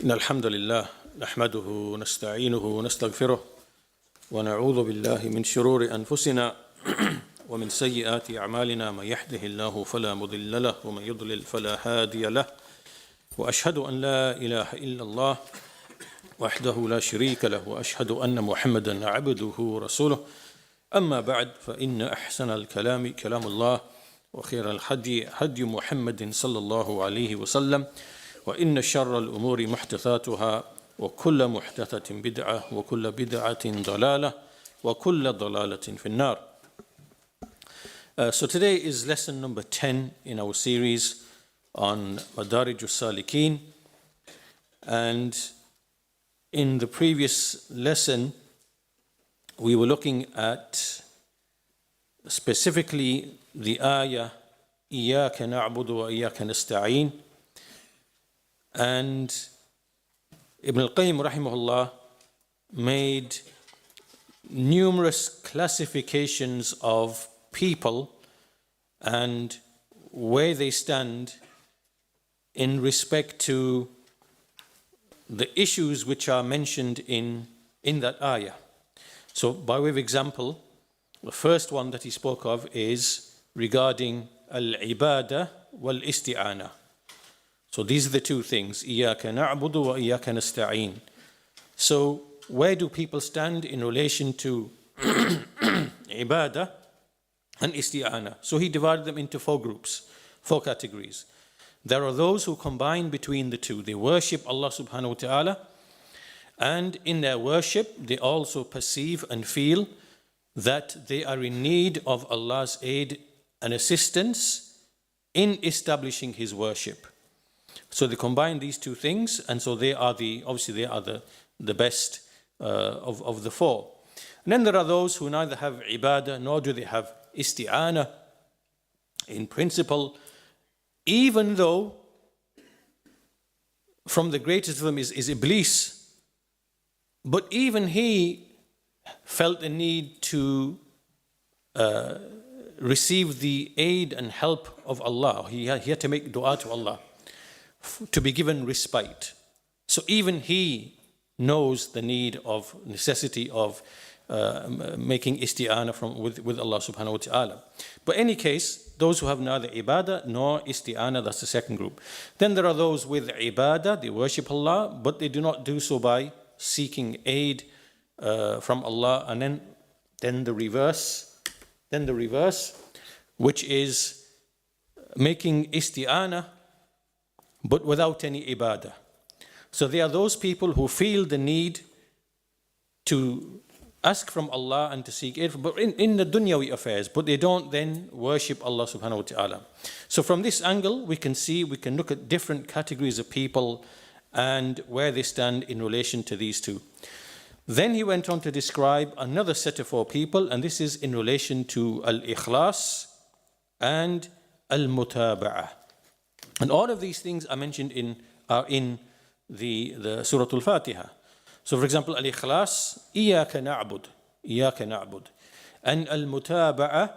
إن الحمد لله نحمده ونستعينه ونستغفره ونعوذ بالله من شرور أنفسنا ومن سيئات أعمالنا من يهده الله فلا مضل له ومن يضلل فلا هادي له وأشهد أن لا إله إلا الله وحده لا شريك له وأشهد أن محمدا عبده ورسوله أما بعد فإن أحسن الكلام كلام الله وخير الهدي هدي محمد صلى الله عليه وسلم وإن شر الأمور محدثاتها وكل محدثة بدعة وكل بدعة ضلالة وكل ضلالة في النار. So today is lesson number 10 in our series on Madārij al-sālikīn, and in the previous lesson we were looking at specifically the ayah إِيَّاكَ نَعْبُدُ وَإِيَّاكَ نَسْتَعِينُ, and Ibn al-Qayyim rahimahullah made numerous classifications of people and where they stand in respect to the issues which are mentioned in that ayah. So by way of example, the first one that he spoke of is regarding al-ibadah wal-isti'ana. So these are the two things, إِيَّاكَ نَعْبُدُ وَإِيَّاكَ نَسْتَعِينُ. So where do people stand in relation to ibadah and isti'ana? So he divided them into four groups, four categories. There are those who combine between the two. They worship Allah subhanahu wa ta'ala, and in their worship they also perceive and feel that they are in need of Allah's aid and assistance in establishing His worship. So they combine these two things, and so they are the best of the four. And then there are those who neither have ibadah nor do they have isti'ana in principle, even though from the greatest of them is Iblis, but even he felt the need to receive the aid and help of Allah. He had to make dua to Allah to be given respite. So even he knows the necessity of making isti'ana with Allah subhanahu wa ta'ala. But in any case, those who have neither ibadah nor isti'ana, that's the second group. Then there are those with ibadah, they worship Allah, but they do not do so by seeking aid from Allah. And then the reverse, which is making isti'ana but without any ibadah. So they are those people who feel the need to ask from Allah and to seek aid but in the dunyawi affairs, but they don't then worship Allah subhanahu wa ta'ala. So from this angle we can look at different categories of people and where they stand in relation to these two. Then he went on to describe another set of four people, and this is in relation to al-ikhlas and al-mutaba'ah. And all of these things are mentioned are in the Surah Al-Fatiha. So for example, al-ikhlas, إِيَّاكَ نَعْبُدُ, and al-mutaba'ah,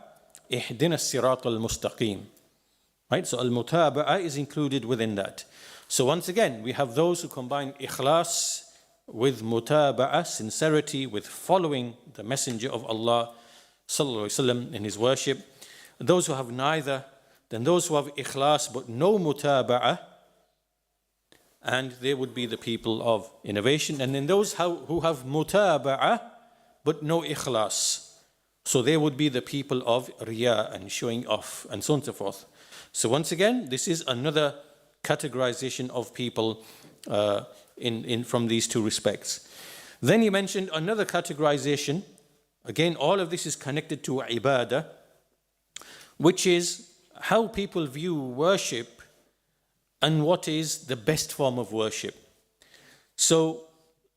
اهْدِنَا الصِّرَاطَ الْمُسْتَقِيمِ. Right? So al-mutaba'ah is included within that. So once again, we have those who combine ikhlas with mutaba'ah, sincerity, with following the Messenger of Allah sallallahu alaihi wasallam in his worship. Those who have neither, then those who have ikhlas but no mutaba'ah, and they would be the people of innovation. And then those who have mutaba'ah but no ikhlas, so they would be the people of riya and showing off and so on and so forth. So once again, this is another categorization of people from these two respects. Then he mentioned another categorization. Again, all of this is connected to ibadah, which is how people view worship and what is the best form of worship. So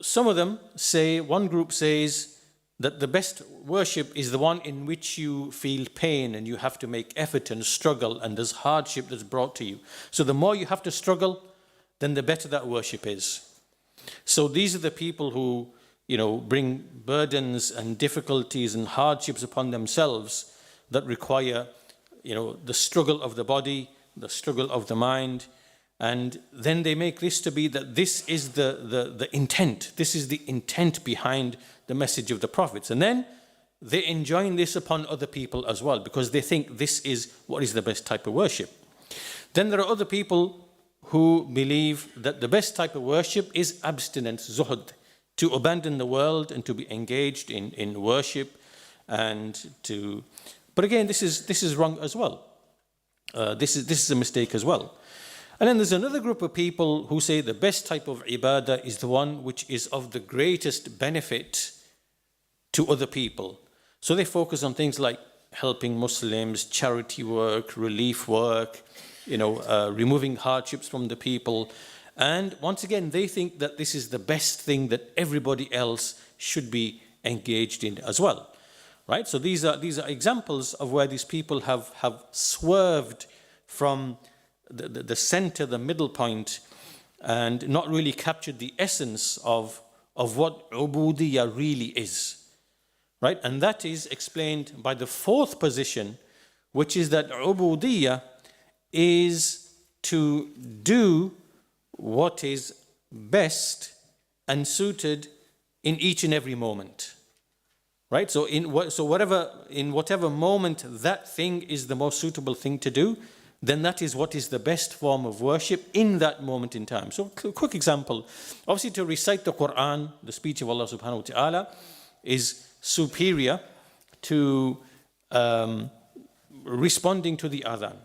some of them say, one group says that the best worship is the one in which you feel pain and you have to make effort and struggle and there's hardship that's brought to you. So the more you have to struggle, then the better that worship is. So these are the people who, bring burdens and difficulties and hardships upon themselves that require, the struggle of the body, the struggle of the mind, And then they make this to be that this is the intent. This is the intent behind the message of the prophets. And then they enjoin this upon other people as well, because they think this is what is the best type of worship. Then there are other people who believe that the best type of worship is abstinence, zuhd, to abandon the world and to be engaged in worship and to... But again, this is wrong as well. This is a mistake as well. And then there's another group of people who say the best type of ibadah is the one which is of the greatest benefit to other people. So they focus on things like helping Muslims, charity work, relief work, removing hardships from the people. And once again, they think that this is the best thing that everybody else should be engaged in as well. Right? So these are examples of where these people have swerved from the center, the middle point, and not really captured the essence of what ubudiyyah really is. Right? And that is explained by the fourth position, which is that ubudiyyah is to do what is best and suited in each and every moment. Right? So in whatever moment that thing is the most suitable thing to do, then that is what is the best form of worship in that moment in time. So a quick example. Obviously, to recite the Quran, the speech of Allah subhanahu wa ta'ala, is superior to responding to the adhan,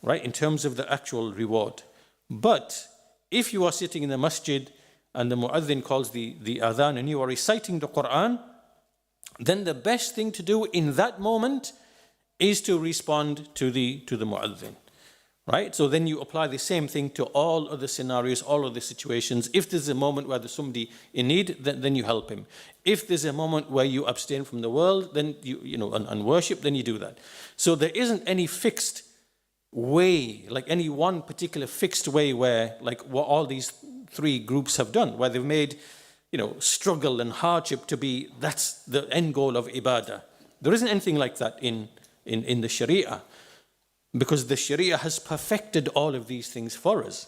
right, in terms of the actual reward. But if you are sitting in the masjid and the mu'adhin calls the adhan and you are reciting the Quran, then the best thing to do in that moment is to respond to the mu'adhin, right? So then you apply the same thing to all other scenarios, all other situations. If there's a moment where there's somebody in need, then you help him. If there's a moment where you abstain from the world, then and worship, then you do that. So there isn't any fixed way, like any one particular fixed way where, like what all these three groups have done, where they've made struggle and hardship to be, that's the end goal of ibadah. There isn't anything like that in the Sharia, because the Sharia has perfected all of these things for us.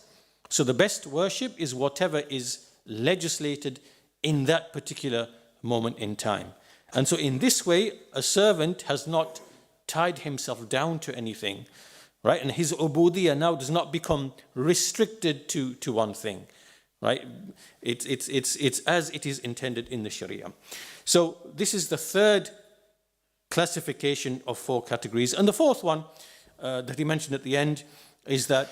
So the best worship is whatever is legislated in that particular moment in time. And so in this way, a servant has not tied himself down to anything, right? And his ubudiyyah now does not become restricted to one thing. Right? It's as it is intended in the Sharia. So this is the third classification of four categories. And the fourth one that he mentioned at the end is that,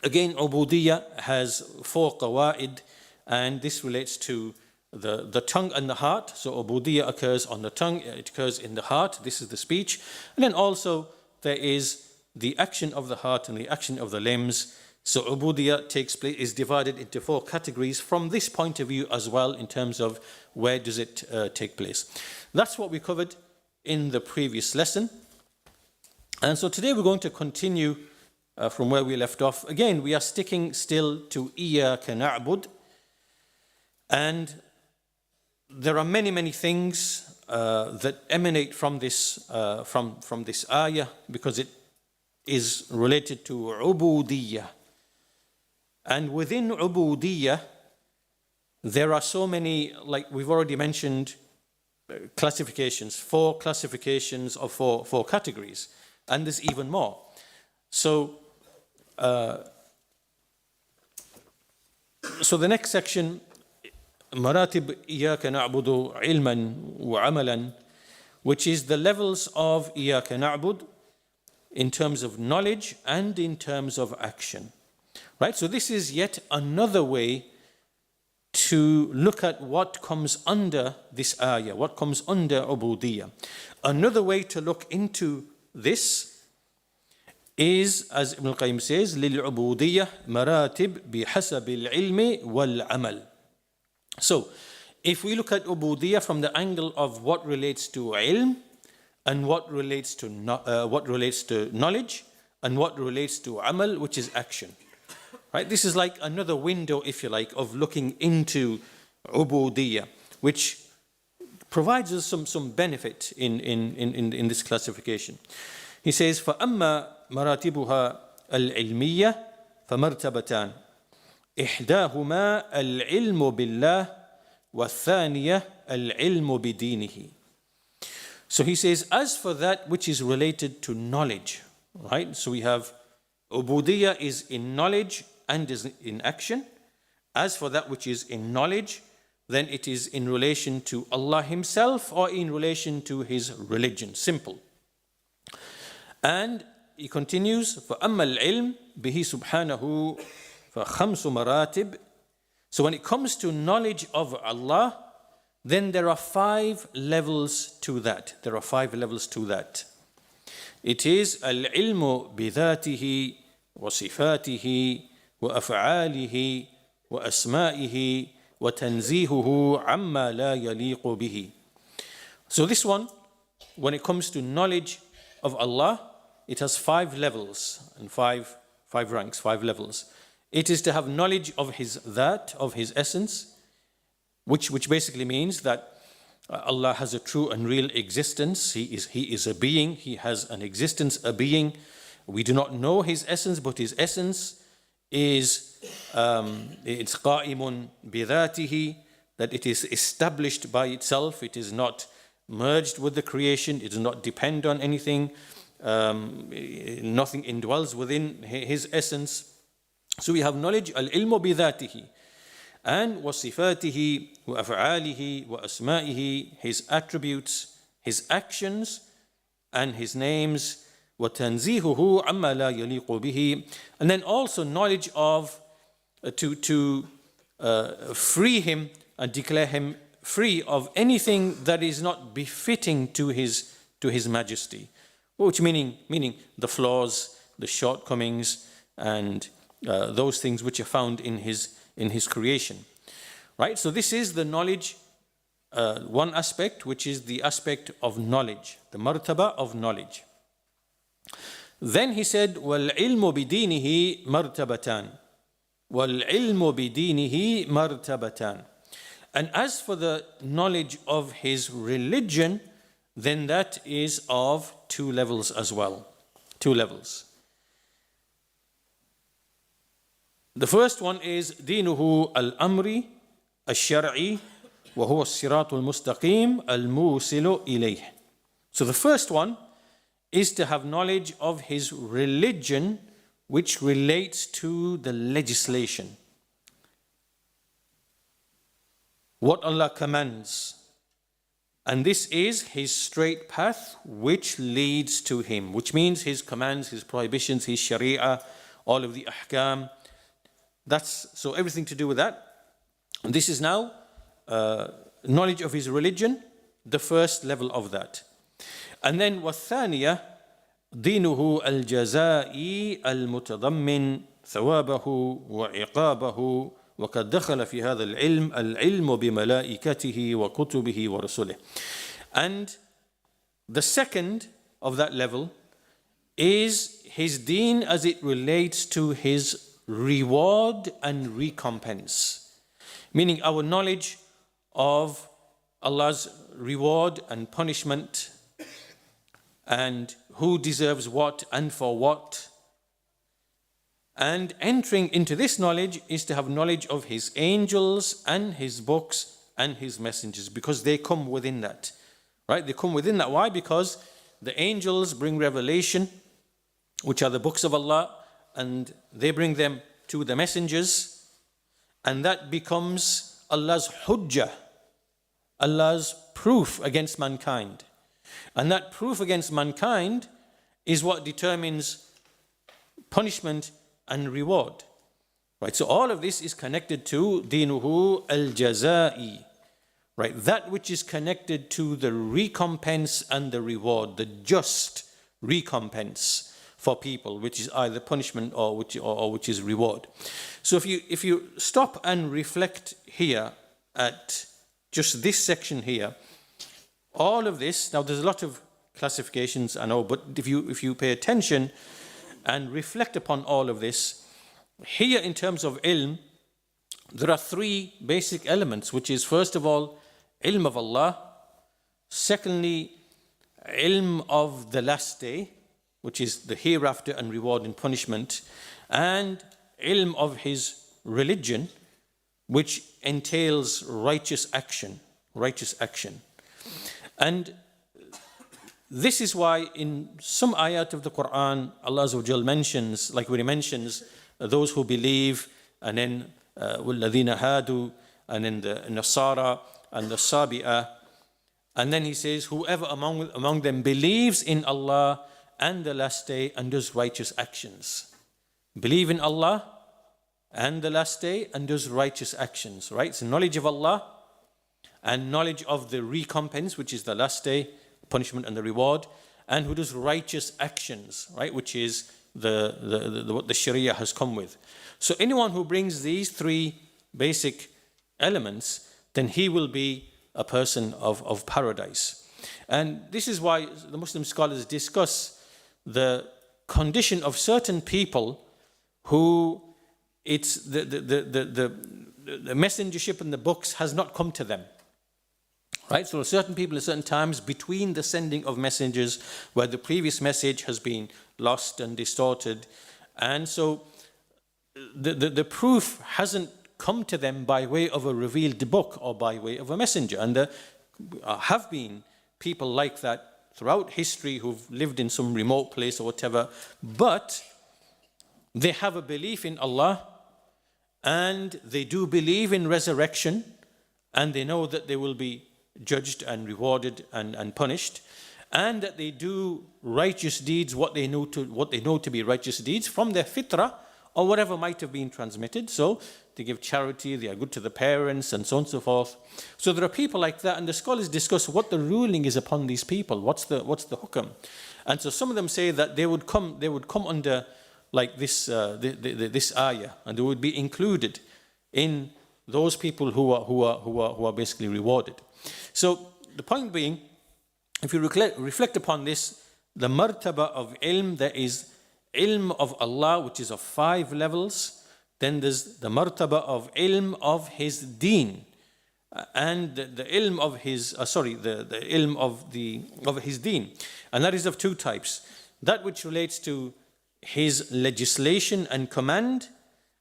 again, ubudiyyah has four qawaid, and this relates to the tongue and the heart. So ubudiyyah occurs on the tongue, it occurs in the heart. This is the speech. And then also there is the action of the heart and the action of the limbs. So ubudiyyah is divided into four categories from this point of view as well, in terms of where does it take place. That's what we covered in the previous lesson. And so today we're going to continue from where we left off. Again, we are sticking still to Iyyāka na'bud. And there are many things that emanate from this ayah, because it is related to ubudiyyah. And within ubudiyyah, there are so many, like we've already mentioned, classifications, four classifications of four categories. And there's even more. So, the next section, Maratib Iyyāka na'budu ilman wa amalan, which is the levels of Iyyāka na'bud in terms of knowledge and in terms of action. Right, so this is yet another way to look at what comes under this ayah, what comes under ubudiyyah. Another way to look into this is, as Ibn al-Qayyim says, لِلْعُبُودِيَّةِ مَرَاتِبْ بِحَسَبِ الْعِلْمِ وَالْعَمَلِ. So, if we look at ubudiyyah from the angle of what relates to ilm, and what relates to knowledge, and what relates to amal, which is action. Right? This is like another window, if you like, of looking into ubudiyyah, which provides us some benefit in this classification. He says, فَأَمَّا مَرَاتِبُهَا الْعِلْمِيَّةِ فمرتبتان إحداهما العلم بالله والثانية العلم بدينه. So he says, as for that which is related to knowledge, right? So we have ubudiyya is in knowledge and is in action. As for that which is in knowledge, then it is in relation to Allah Himself or in relation to His religion. Simple. And he continues, فَأَمَّا الْعِلْمِ بِهِ سُبْحَانَهُ فَخَمْسُ مَرَاتِبٍ. So when it comes to knowledge of Allah, then there are 5 levels to that. There are 5 levels to that. It is العلم بذاته وصفاته وأفعاله وأسمائه وتنزيهه عما لا يليق به. So this one, when it comes to knowledge of Allah, it has 5 levels and 5 ranks, 5 levels. It is to have knowledge of His that, of His essence, which basically means that Allah has a true and real existence. He is a being. He has an existence, a being. We do not know His essence, but His essence is it's qa'imun bidhatihi, that it is established by itself. It is not merged with the creation. It does not depend on anything. Nothing indwells within His essence. So we have knowledge, al-ilmu bidhatihi, and wasifatihi wa af'alihi wa asma'ihi, His attributes, His actions, and His names, wa tanzihuhu amma la yaliqu bihi, and then also knowledge of to free Him and declare Him free of anything that is not befitting to His majesty, which meaning the flaws, the shortcomings, and those things which are found in His creation, right? So this is the knowledge, one aspect, which is the aspect of knowledge, the martaba of knowledge. Then he said, وَالْعِلْمُ بِدِينِهِ مَرْتَبَتَانِ وَالْعِلْمُ بِدِينِهِ مَرْتَبَتَانِ. And as for the knowledge of His religion, then that is of 2 levels as well. 2 levels. The first one is دينه الأمر الشرعي وهو الصراط المستقيم الموصل إليه. So the first one is to have knowledge of His religion, which relates to the legislation. What Allah commands. And this is His straight path which leads to Him, which means His commands, His prohibitions, His sharia, all of the ahkam. So everything to do with that. And this is now knowledge of His religion, the first level of that. And then والثانية دينه الجزائي المتضمن ثوابه وعقابه وقد دخل في هذا العلم بملائكته وكتبه ورسله. And the second of that level is His deen as it relates to His reward and recompense, meaning our knowledge of Allah's reward and punishment, and who deserves what and for what. And entering into this knowledge is to have knowledge of His angels and His books and His messengers, because they come within that, right? They come within that. Why? Because the angels bring revelation, which are the books of Allah, and they bring them to the messengers, and that becomes Allah's hujjah, Allah's proof against mankind. And that proof against mankind is what determines punishment and reward, right? So all of this is connected to dinuhu al-jazai, right? That which is connected to the recompense and the reward, the just recompense for people, which is either punishment or which is reward. So if you stop and reflect here at just this section here, all of this, now there's a lot of classifications, I know, but if you pay attention and reflect upon all of this, here in terms of ilm, there are 3 basic elements, which is first of all, ilm of Allah, secondly, ilm of the last day, which is the hereafter and reward and punishment, and ilm of his religion, which entails righteous action. And this is why in some ayat of the Quran, Allah Azza wa Jal mentions, like when He mentions those who believe, and then وَالَّذِينَ هَادُوا, and then the Nasara and the Sabi'ah, and then He says, whoever among them believes in Allah and the last day and does righteous actions. Believe in Allah and the last day and does righteous actions, right? So knowledge of Allah and knowledge of the recompense, which is the last day, punishment and the reward, and who does righteous actions, right? Which is what the Sharia has come with. So anyone who brings these three basic elements, then he will be a person of paradise. And this is why the Muslim scholars discuss the condition of certain people who it's the messengership and the books has not come to them. Right? So certain people at certain times between the sending of messengers where the previous message has been lost and distorted. And so the proof hasn't come to them by way of a revealed book or by way of a messenger. And there have been people like that throughout history who've lived in some remote place or whatever, but they have a belief in Allah and they do believe in resurrection and they know that they will be judged and rewarded and punished, and that they do righteous deeds, what they know to be righteous deeds from their fitrah or whatever might have been transmitted. So they give charity, they are good to the parents, and so on and so forth. So there are people like that, and the scholars discuss what the ruling is upon these people. What's the hukam? And so some of them say that they would come under like this this ayah, and they would be included in those people who are basically rewarded. So the point being, if you reflect upon this, the martaba of ilm, there is ilm of Allah, which is of 5 levels. Then there's the martaba of ilm of His deen, and the ilm of His the ilm of His deen, and that is of 2 types: that which relates to His legislation and command,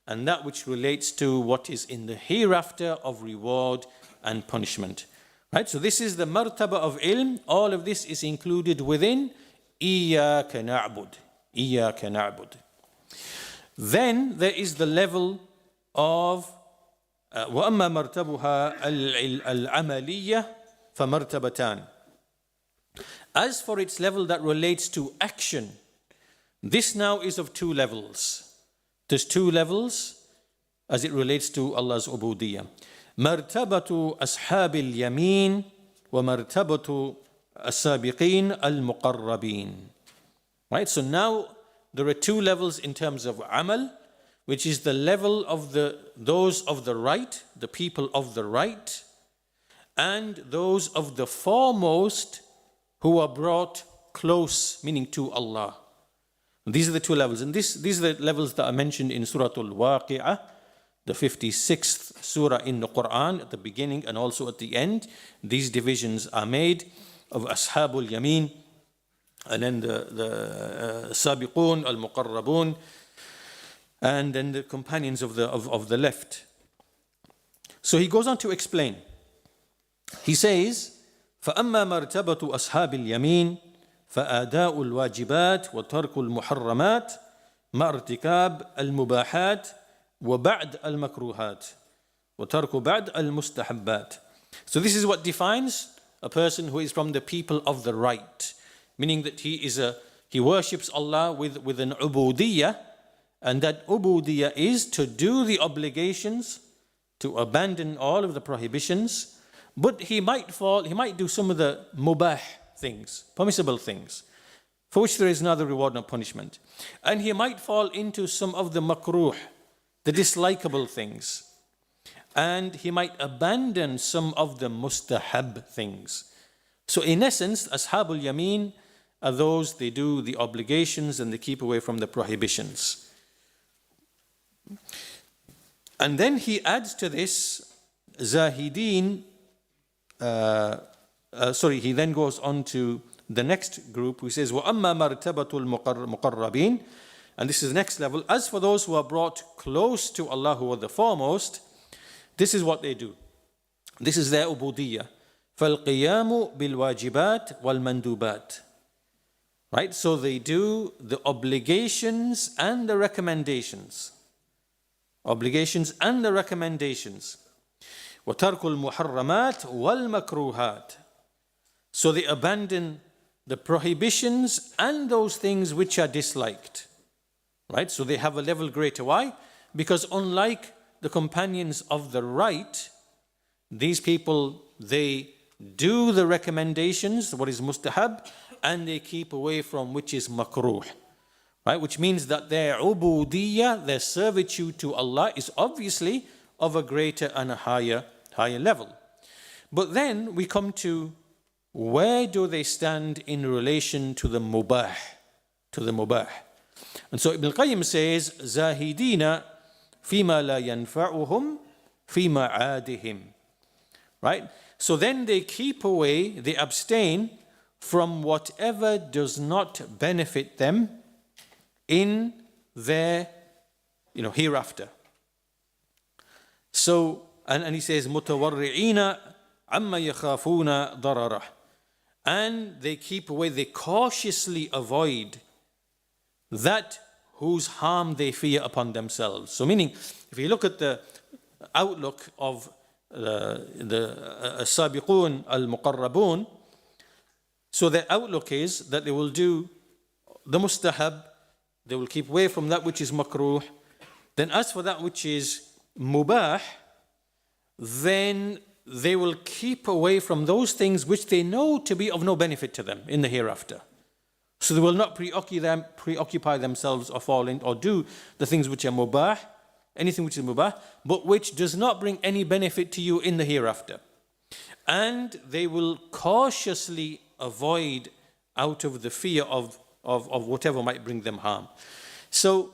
and that which relates to what is in the hereafter of reward and punishment. Right? So this is the martaba of ilm. All of this is included within إِيَّاكَ نَعْبُدُ. Then there is the level of وَأَمَّا مَرْتَبُهَا الْعَمَلِيَّةِ فَمَرْتَبَتَانِ. As for its level that relates to action, this now is of 2 levels. There's 2 levels as it relates to Allah's ubudiyyah. مرتبة أصحاب اليمين ومرتبة السابقين المقربين. Right? So now there are 2 levels in terms of amal, which is the level of those of the right, the people of the right, and those of the foremost who are brought close, meaning to Allah. These are the 2 levels, and these are the levels that are mentioned in Surah Al-Waqi'ah, the 56th surah in the Quran, at the beginning and also at the end. These divisions are made of Ashabul Yameen, and then the Sabiqun, Al-Muqarrabun, and then the companions of the left. So he goes on to explain. He says, فَأَمَّا مَرْتَبَةُ أَصْحَابِ الْيَمِينِ فَآدَاءُ الْوَاجِبَاتِ وَتَرْكُ الْمُحَرَّمَاتِ مَعَ ارْتِكَابِ الْمُبَاحَاتِ وَبَعْدَ الْمَكْرُوهَاتِ وَتَرْكُ بَعْدَ الْمُسْتَحَبَّاتِ. So this is what defines a person who is from the people of the right, meaning that he worships Allah with an ubudiyyah, and that ubudiyyah is to do the obligations, to abandon all of the prohibitions, but he might do some of the mubah things, permissible things, for which there is neither reward nor punishment. And he might fall into some of the makruh, the dislikable things. And he might abandon some of the mustahab things. So in essence, Ashabul Yameen are those, they do the obligations and they keep away from the prohibitions. And then he adds to this, Zahideen, he then goes on to the next group who says, وَأَمَّا مَرْتَبَةُ الْمُقَرَّبِينَ and this is the next level, as for those who are brought close to Allah, who are the foremost, this is what they do. This is their ubudiyya. فَالْقِيَامُ بِالْوَاجِبَاتِ وَالْمَنْدُوبَاتِ. Right? So they do the obligations and the recommendations. Obligations and the recommendations. وَتَرْكُ الْمُحَرَّمَاتِ وَالْمَكْرُوهَاتِ. So they abandon the prohibitions and those things which are disliked. Right? So they have a level greater. Why? Because unlike the companions of the right, these people, they do the recommendations, what is mustahab, and they keep away from which is makruh. Right? Which means that their ubudiyya, their servitude to Allah, is obviously of a greater and a higher level. But then we come to, where do they stand in relation to the mubah? To the mubah. And so Ibn al-Qayyim says, Zahidina fima la yanfa'uhum fima adihim. Right? So then they keep away, they abstain from whatever does not benefit them in their hereafter. So, and he says, مُتَوَرِّعِينَ عَمَّا يَخَافُونَ ضَرَرَهُ. And they keep away, they cautiously avoid that whose harm they fear upon themselves. So meaning, if you look at the outlook of the السابقون المقربون, so their outlook is that they will do the mustahab, they will keep away from that which is makruh. Then as for that which is mubah, then they will keep away from those things which they know to be of no benefit to them in the hereafter. So they will not preoccupy themselves or fall in or do the things which are mubah, anything which is mubah, but which does not bring any benefit to you in the hereafter. And they will cautiously avoid out of the fear of whatever might bring them harm. So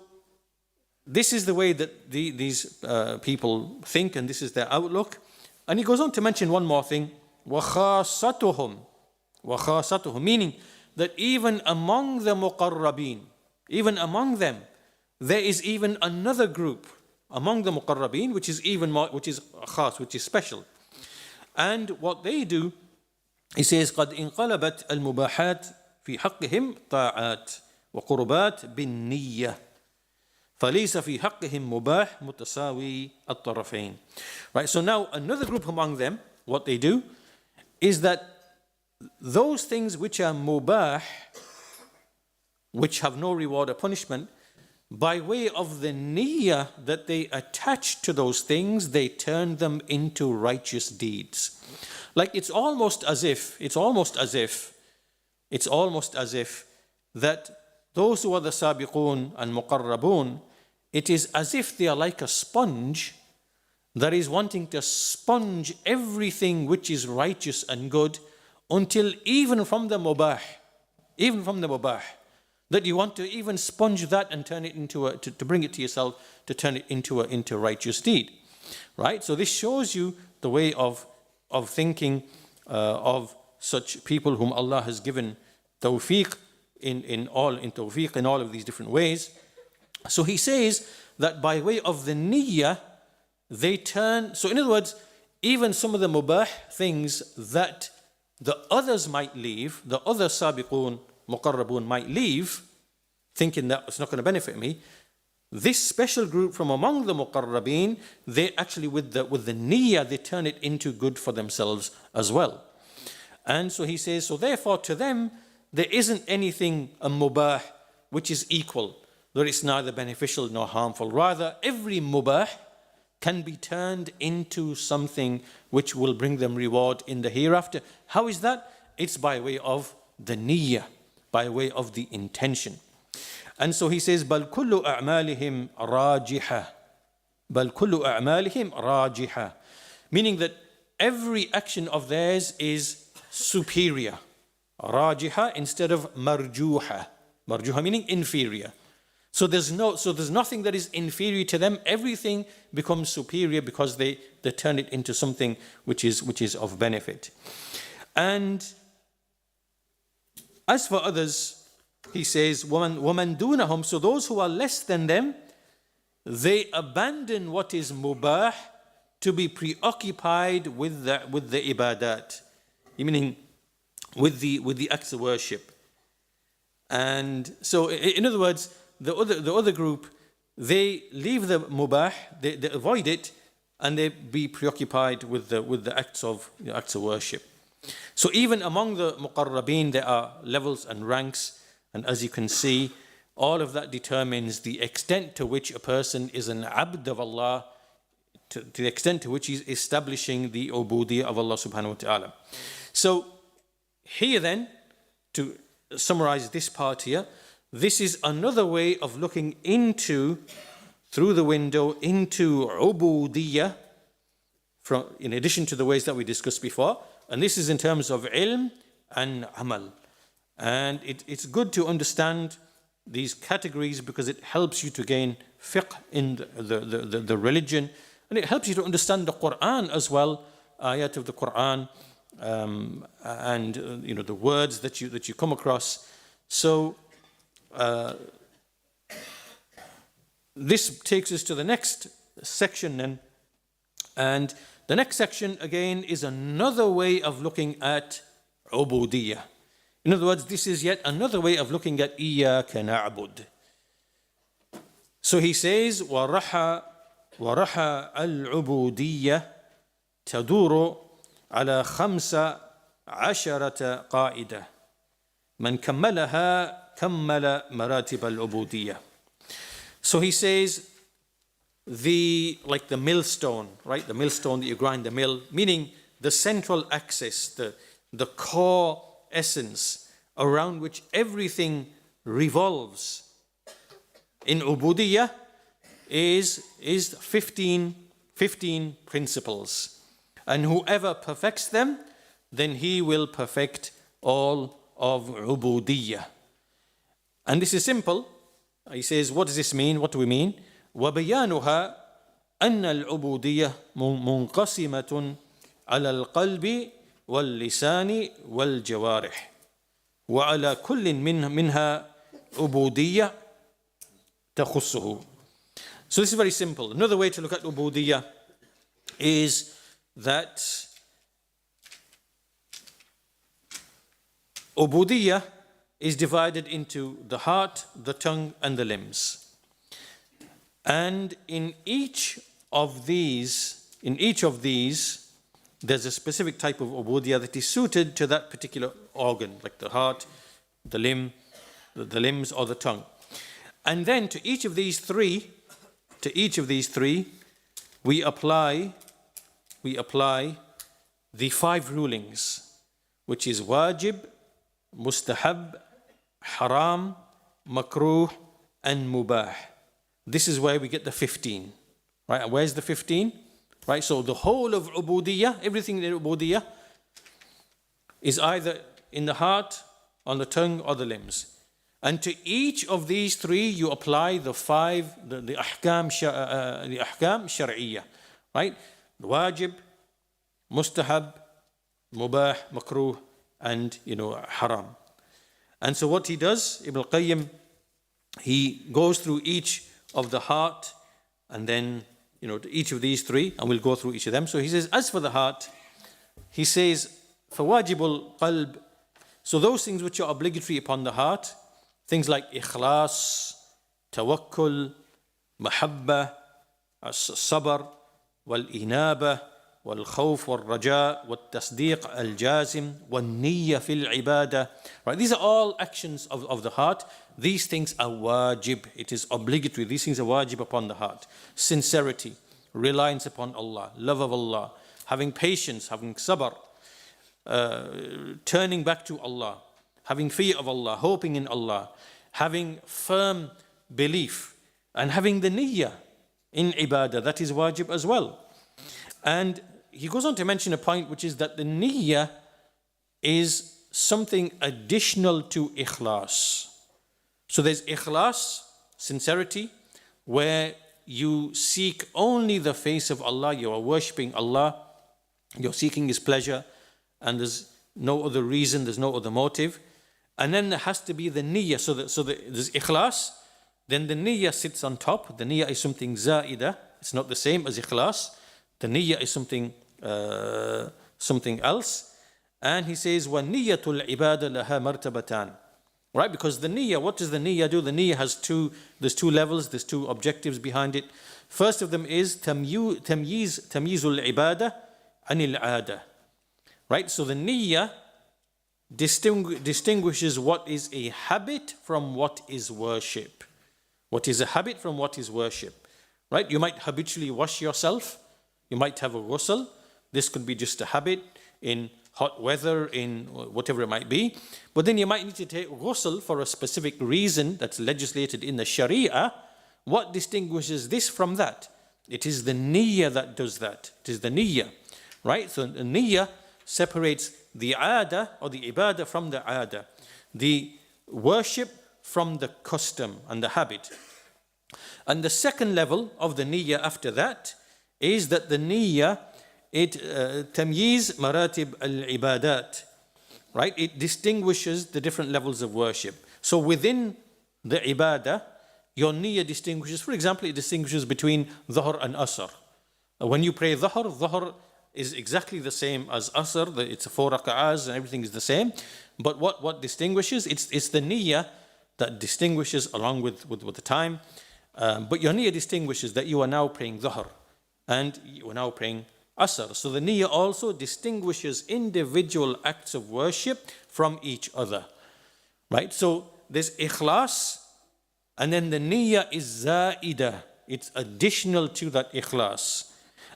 this is the way that these people think, and this is their outlook. And he goes on to mention one more thing, وَخَاصَتُهُمْ, meaning that even among the muqarrabeen, even among them, there is even another group among the muqarrabeen, which is even more, which is khas, which is special. And what they do, he says, قَدْ انقلبت المباحات في حقهم طاعات وقربات بالنية فليس في حقهم مباح متساوي الطرفين. Right, so now another group among them, what they do is that those things which are mubah, which have no reward or punishment, by way of the niyyah that they attach to those things, they turn them into righteous deeds. Like it's almost as if that those who are the sabiqun and muqarrabun, it is as if they are like a sponge that is wanting to sponge everything which is righteous and good until even from the mubah, that you want to even sponge that and turn it into to bring it to yourself, to turn it into a righteous deed. Right? So this shows you the way of thinking of such people whom Allah has given tawfiq in all of these different ways. So he says that by way of the niyyah, they turn, so in other words, even some of the mubah things that the others might leave, the other sabiqun, muqarrabun might leave, thinking that it's not going to benefit me, this special group from among the muqarrabeen, they actually with the niyyah, they turn it into good for themselves as well. And so he says, so therefore to them, there isn't anything a mubah which is equal, that it's neither beneficial nor harmful. Rather, every mubah can be turned into something which will bring them reward in the hereafter. How is that? It's by way of the niyyah, by way of the intention. And so he says, بَلْ كُلُّ أَعْمَالِهِمْ رَاجِحَةً بَلْ كُلُّ أَعْمَالِهِمْ رَاجِحَةً, meaning that every action of theirs is superior. Rajiha instead of marjuha. Marjuha meaning inferior. So there's nothing that is inferior to them. Everything becomes superior because they turn it into something which is of benefit. And as for others, he says, وَمَنْ دُونَهُمْ, so those who are less than them, they abandon what is mubah to be preoccupied with the ibadat, meaning with the acts of worship. And so, in other words, the other group, they leave the mubah, they avoid it, and they be preoccupied with the acts of worship. So even among the muqarrabeen, there are levels and ranks, and as you can see, all of that determines the extent to which a person is an abd of Allah, to the extent to which he's establishing the ubudiyyah of Allah subhanahu wa ta'ala. So here then, to summarize this part here, this is another way of looking through the window into ubudiyyah, in addition to the ways that we discussed before. And this is in terms of ilm and amal. And it's good to understand these categories because it helps you to gain fiqh in the religion, and it helps you to understand the Quran as well, ayat of the Quran, and the words that you come across. So this takes us to the next section then, and the next section again is another way of looking at ubudiyyah. In other words, this is yet another way of looking at إِيَّاكَ نَعْبُدُ. So he says, وَرَحَى الْعُبُودِيَّةِ تَدُورُ عَلَى 15 قَاعِدَةٍ مَنْ كَمَّلَهَا كَمَّلَ مَرَاتِبَ الْعُبُودِيَّةِ. So he says, like the millstone, right? The millstone that you grind the mill, meaning the central axis, the core essence around which everything revolves in ubudiyyah is 15 principles. And whoever perfects them, then he will perfect all of ubudiyyah. And this is simple. He says, what does this mean? What do we mean? وَبَيَانُهَا أَنَّ الْعُبُودِيَّةَ مُنْقَسِمَةٌ عَلَى الْقَلْبِ وَاللِّسَانِ وَالْجَوَارِحِ وَعَلَى كُلٍّ مِنْهَا عُبُودِيَّةٌ تَخُصُّهُ. So this is very simple. Another way to look at ubudiyyah is that ubudiyyah is divided into the heart, the tongue, and the limbs. And in each of these, there's a specific type of ubudiyyah that is suited to that particular organ, like the heart, the limbs, or the tongue. And then to each of these three, we apply the 5 rulings, which is wajib, mustahab, haram, makruh, and mubah. This is where we get the 15. Right? And where's the 15? Right? So the whole of ubudiyyah, everything in ubudiyyah, is either in the heart, on the tongue, or the limbs. And to each of these 3, you apply the 5, the ahkam shar'iyyah. Right? The wajib, mustahab, mubah, makruh, and haram. And so what he does, Ibn al-Qayyim, he goes through each of the heart, and then each of these 3, and we'll go through each of them. So he says, as for the heart, he says, فَوَاجِبُ الْقَلْبِ. So those things which are obligatory upon the heart, things like ikhlas, tawakkul, mahabba, as-sabr, wal-inaba, wal-khawf, wal-raja, wal-tasdiq, al-jazim, wal-niyya fil ibadah. Right? These are all actions of the heart. These things are wajib. It is obligatory. These things are wajib upon the heart. Sincerity, reliance upon Allah, love of Allah, having patience, having sabr, turning back to Allah, having fear of Allah, hoping in Allah, having firm belief, and having the niyyah in ibadah. That is wajib as well. And he goes on to mention a point, which is that the niyyah is something additional to ikhlas. So there's ikhlas, sincerity, where you seek only the face of Allah, you are worshipping Allah, you're seeking His pleasure, and there's no other reason, there's no other motive. And then there has to be the niyyah. So there's ikhlas, then the niyyah sits on top. The niyyah is something za'idah. It's not the same as ikhlas. The niyyah is something else. And he says, وَالنِّيَّةُ الْعِبَادَ لَهَا مَرْتَبَتَانِ. Right? Because the niyyah, what does the niyyah do? The niyyah has there's two levels, there's two objectives behind it. First of them is تَمْيِيزُ الْعِبَادَةِ عَنِ الْعَادَةِ. Right? So the niyyah distinguishes what is a habit from what is worship. What is a habit from what is worship. Right? You might habitually wash yourself. You might have a ghusl. This could be just a habit in hot weather, in whatever it might be. But then you might need to take ghusl for a specific reason that's legislated in the Sharia. What distinguishes this from that? It is the niyyah that does that. It is the niyyah. Right? So the niyyah separates the aada or the ibadah from the aada. The worship from the custom and the habit. And the second level of the niyyah after that is that the niyyah, it tamyiz maratib al-ibadat, right? It distinguishes the different levels of worship. So within the ibadah, your niyyah distinguishes, for example, it distinguishes between dhuhr and asr. When you pray dhuhr is exactly the same as asr. It's 4 rak'ahs and everything is the same. But what distinguishes? It's the niyyah that distinguishes along with the time. But your niyyah distinguishes that you are now praying dhuhr and you are now praying asr. So the niyyah also distinguishes individual acts of worship from each other. Right? So there's ikhlas, and then the niyyah is za'idah. It's additional to that ikhlas.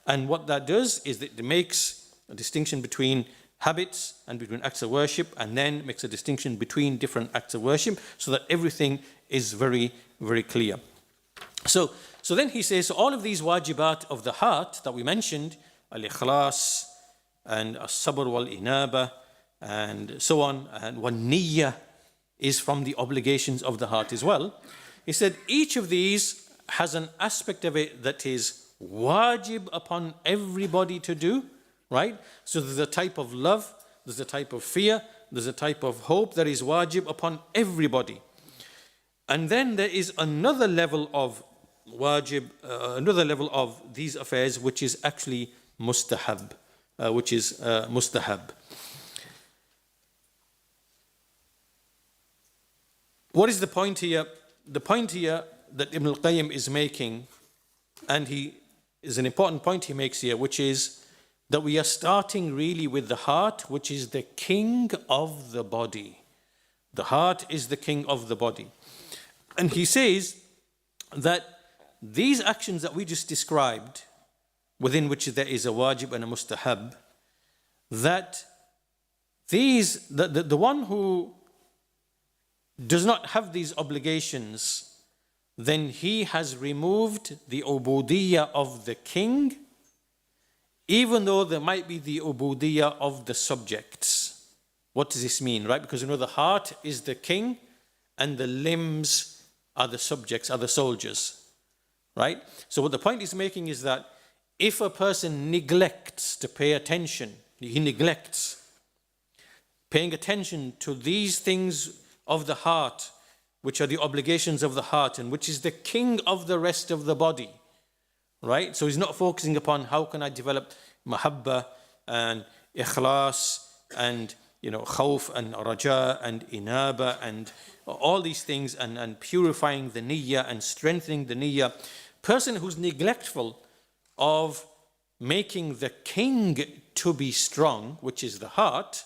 And what that does is that it makes a distinction between habits and between acts of worship, and then makes a distinction between different acts of worship so that everything is very, very clear. So then he says, so all of these wajibat of the heart that we mentioned, al-ikhlas and as-sabr wal-inaba and so on, and one-niyyah is from the obligations of the heart as well. He said each of these has an aspect of it that is wajib upon everybody to do, right? So there's a type of love, there's a type of fear, there's a type of hope that is wajib upon everybody. And then there is another level of wajib, another level of these affairs which is actually mustahab, mustahab. What is the point here? The point here that Ibn al-Qayyim is making, and he is an important point he makes here, which is that we are starting really with the heart, which is the king of the body. The heart is the king of the body. And he says that these actions that we just described, within which there is a wajib and a mustahab, that these, the one who does not have these obligations, then he has removed the ubudiyyah of the king, even though there might be the ubudiyyah of the subjects. What does this mean, right? Because you know the heart is the king and the limbs are the subjects, are the soldiers, right? So what the point he's making is that if a person neglects to pay attention, he neglects paying attention to these things of the heart, which are the obligations of the heart and which is the king of the rest of the body, right? So he's not focusing upon how can I develop mahabba and ikhlas and khawf and raja and inaba and all these things and purifying the niyyah and strengthening the niyyah. Person who's neglectful of making the king to be strong, which is the heart,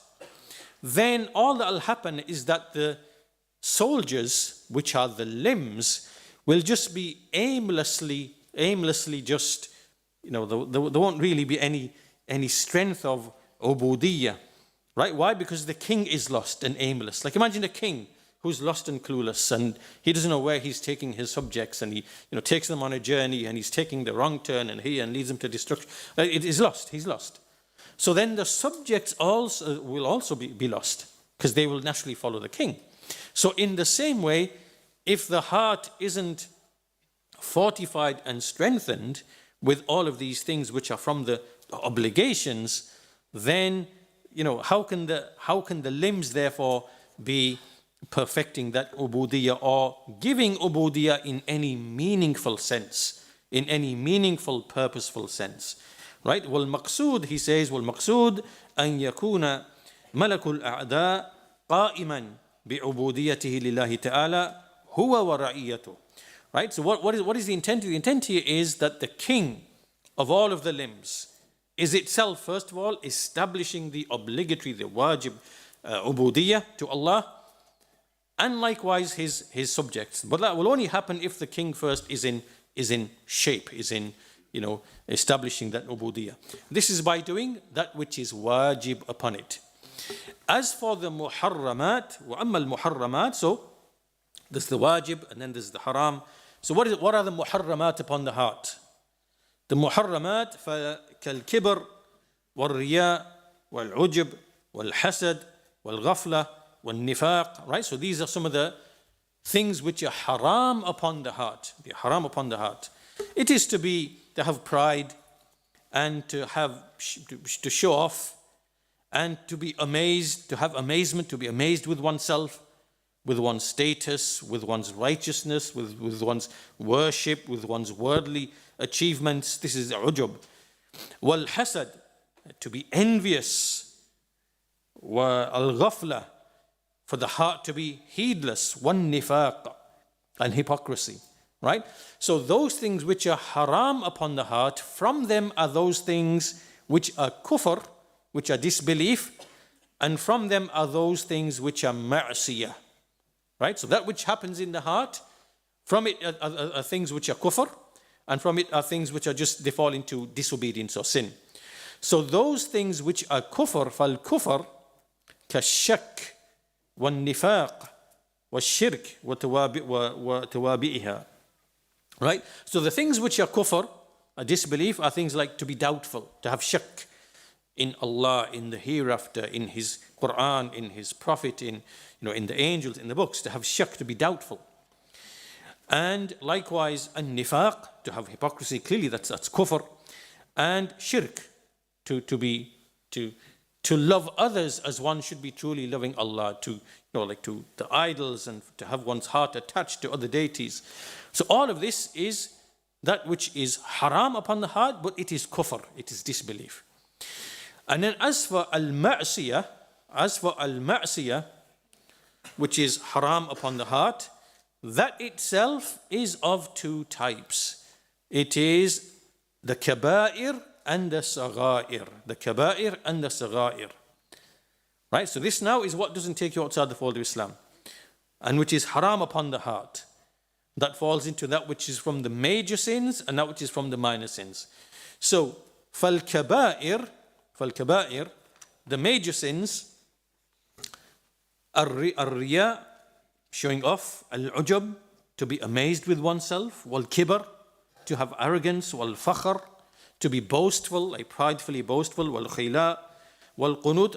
then all that will happen is that the soldiers, which are the limbs, will just be aimlessly just, there won't really be any strength of ubudiyyah, right? Why? Because the king is lost and aimless. Like imagine a king who's lost and clueless and he doesn't know where he's taking his subjects, and he takes them on a journey and he's taking the wrong turn and leads them to destruction. It is lost, he's lost. So then the subjects also will also be lost because they will naturally follow the king. So in the same way, if the heart isn't fortified and strengthened with all of these things which are from the obligations, then how can the limbs therefore be perfecting that ubudiyah or giving ubudiyah in any meaningful sense, in any meaningful, purposeful sense. Right? والمقصود, he says, والمقصود أن يكون ملك الأعداء قائما بعبوديته لله تعالى هو ورعيته. Right? So what is the intent? The intent here is that the king of all of the limbs is itself, first of all, establishing the obligatory, the wajib ubudiyah to Allah, and likewise his subjects. But that will only happen if the king first is in shape, is in, establishing that ubudiyah. This is by doing that which is wajib upon it. As for the muharramat, وَأَمَّا الْمُحَرَّمَاتِ, so there's the wajib and then there's the haram. So what are the muharramat upon the heart? The muharramat كالكبر والرياء والعجب والحسد والغفلة والنفاق. Right? So these are some of the things which are haram upon the heart. They are haram upon the heart. It is to have pride and to show off and to be amazed, to have amazement, to be amazed with oneself, with one's status, with one's righteousness, with one's worship, with one's worldly achievements. This is ujub. Wal hasad, to be envious. Wa al ghafla, for the heart to be heedless. Wan nifaq, and hypocrisy. Right? So those things which are haram upon the heart, from them are those things which are kufr, which are disbelief, and from them are those things which are ma'siyah. Right? So that which happens in the heart, from it are things which are kufr, and from it are things which are just, they fall into disobedience or sin. So those things which are kufr, fal kufr, kashak, wal nifaq, wal shirk, wa tawabi'iha. Right? So the things which are kufr, a disbelief, are things like to be doubtful, to have shak in Allah, in the hereafter, in His Quran, in His Prophet, in the angels, in the books, to have shak, to be doubtful. And likewise, an-nifaq, to have hypocrisy, clearly that's kufr. And shirk, to love others as one should be truly loving Allah, to the idols, and to have one's heart attached to other deities. So all of this is that which is haram upon the heart, but it is kufr, it is disbelief. And then as for al-ma'siyah, which is haram upon the heart, that itself is of two types. It is the kaba'ir and the sagha'ir. The kaba'ir and the sagha'ir. Right? So this now is what doesn't take you outside the fold of Islam, and which is haram upon the heart. That falls into that which is from the major sins and that which is from the minor sins. So, فَالْكَبَائِرِ, the major sins, الرِّيَاء, showing off, al-ujab, to be amazed with oneself, wal-kibar, to have arrogance, wal-fakhr, to be boastful, like pridefully boastful, wal-khila, wal-qunut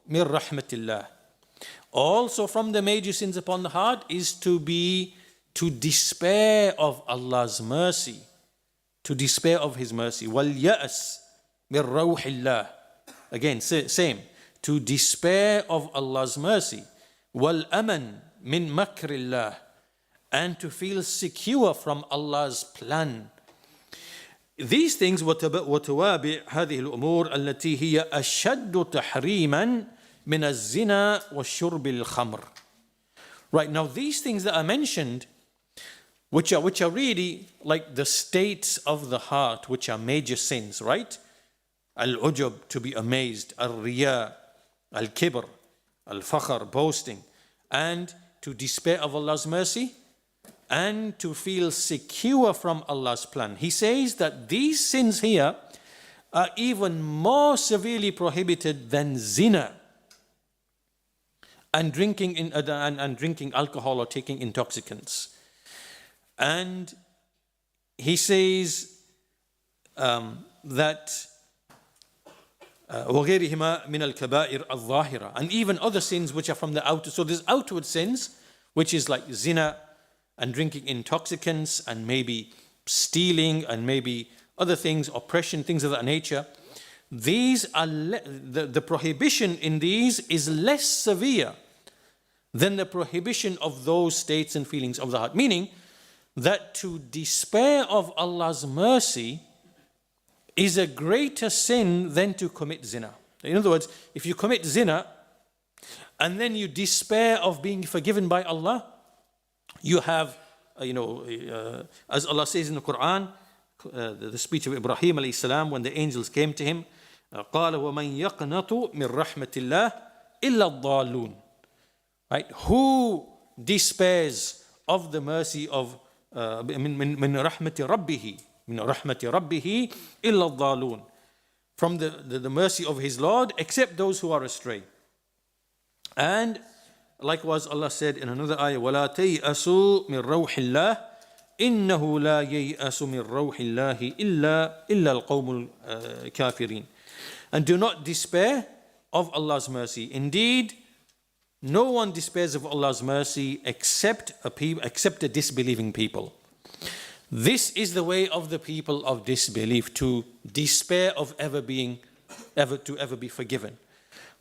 min rahmatillah. Also from the major sins upon the heart is to despair of Allah's mercy, to despair of His mercy. وَالْيَأْسِ مِنْ رَوْحِ اللَّهِ. Again, same. To despair of Allah's mercy. وَالْأَمَنْ مِنْ مَكْرِ اللَّهِ. And to feel secure from Allah's plan. These things وَتَوَابِعْ هَذِهِ الْأُمُورِ الَّتِي هِيَ أَشَدُّ تَحْرِيمًا مِنَ الزِّنَا وَالشُّرْبِ الْخَمْرِ. Right, now these things that are mentioned, which are really like the states of the heart, which are major sins, right? Al-ujub, to be amazed, al-riya, al-kibr, al-fakhr, boasting, and to despair of Allah's mercy, and to feel secure from Allah's plan. He says that these sins here are even more severely prohibited than zina and drinking alcohol or taking intoxicants. And he says that وَغَيْرِهِمَا مِنَ الْكَبَائِرِ الظَّاهِرَةِ, and even other sins which are from the outer. So there's outward sins, which is like zina and drinking intoxicants and maybe stealing and maybe other things, oppression, things of that nature. These are the prohibition in these is less severe than the prohibition of those states and feelings of the heart. Meaning that to despair of Allah's mercy is a greater sin than to commit zina. In other words, if you commit zina and then you despair of being forgiven by Allah, you have, as Allah says in the Quran, the speech of Ibrahim alayhi salam when the angels came to him, قَالَ وَمَنْ يَقْنَطُ مِنْ رَحْمَةِ اللَّهِ إِلَّا الضَّالُّونَ. Right? Who despairs of the mercy of مِنْ رَحْمَةِ رَبِّهِ مِنْ رَحْمَةِ رَبِّهِ إِلَّا الضَّالُّونَ. From the mercy of his Lord, except those who are astray. And likewise Allah said in another ayah, وَلَا تَيْأَسُوا مِنْ رَوْحِ اللَّهِ إِنَّهُ لَا يَيْأَسُ مِنْ رَوْحِ اللَّهِ إِلَّا الْقَوْمُ الْكَافِرِينَ. And do not despair of Allah's mercy. Indeed, no one despairs of Allah's mercy except a disbelieving people. This is the way of the people of disbelief, to despair of ever be forgiven.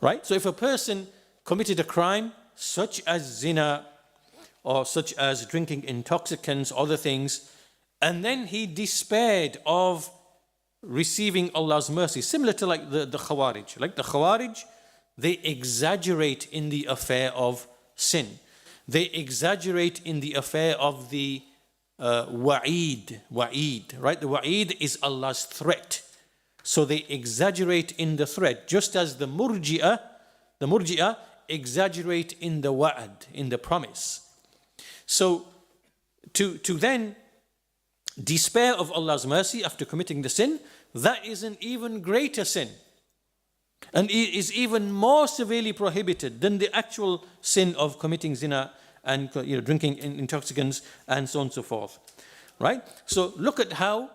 Right? So if a person committed a crime such as zina or such as drinking intoxicants, other things, and then he despaired of receiving Allah's mercy, similar to like the Khawarij. Like the Khawarij, they exaggerate in the affair of sin. They exaggerate in the affair of the wa'id, right? The wa'id is Allah's threat. So they exaggerate in the threat, just as the murji'ah exaggerate in the wa'ad, in the promise. So to then despair of Allah's mercy after committing the sin, that is an even greater sin. And it is even more severely prohibited than the actual sin of committing zina and drinking intoxicants and so on and so forth. Right? So look at how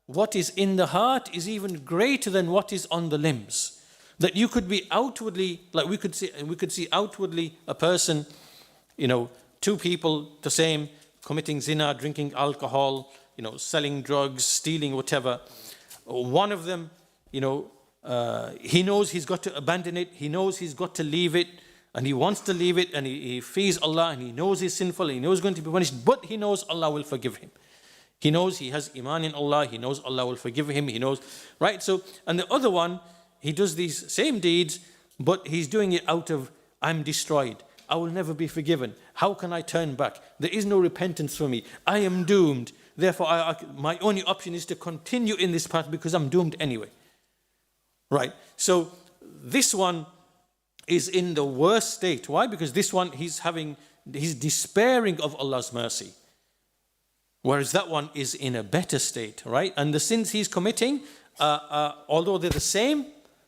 what is in the heart is even greater than what is on the limbs. That you could be outwardly, like we could see outwardly a person, two people the same, committing zina, drinking alcohol, selling drugs, stealing, whatever. One of them, he knows he's got to abandon it, he knows he's got to leave it, and he wants to leave it, and he fears Allah, and he knows he's sinful, and he knows he's going to be punished, but he knows Allah will forgive him. He knows he has iman in Allah, he knows Allah will forgive him, he knows, right? So, and the other one, he does these same deeds, but he's doing it out of, I'm destroyed, I will never be forgiven, how can I turn back? There is no repentance for me, I am doomed, therefore my only option is to continue in this path because I'm doomed anyway. Right, so this one is in the worst state. Why? Because this one, he's despairing of Allah's mercy. Whereas that one is in a better state, right? And the sins he's committing, although they're the same,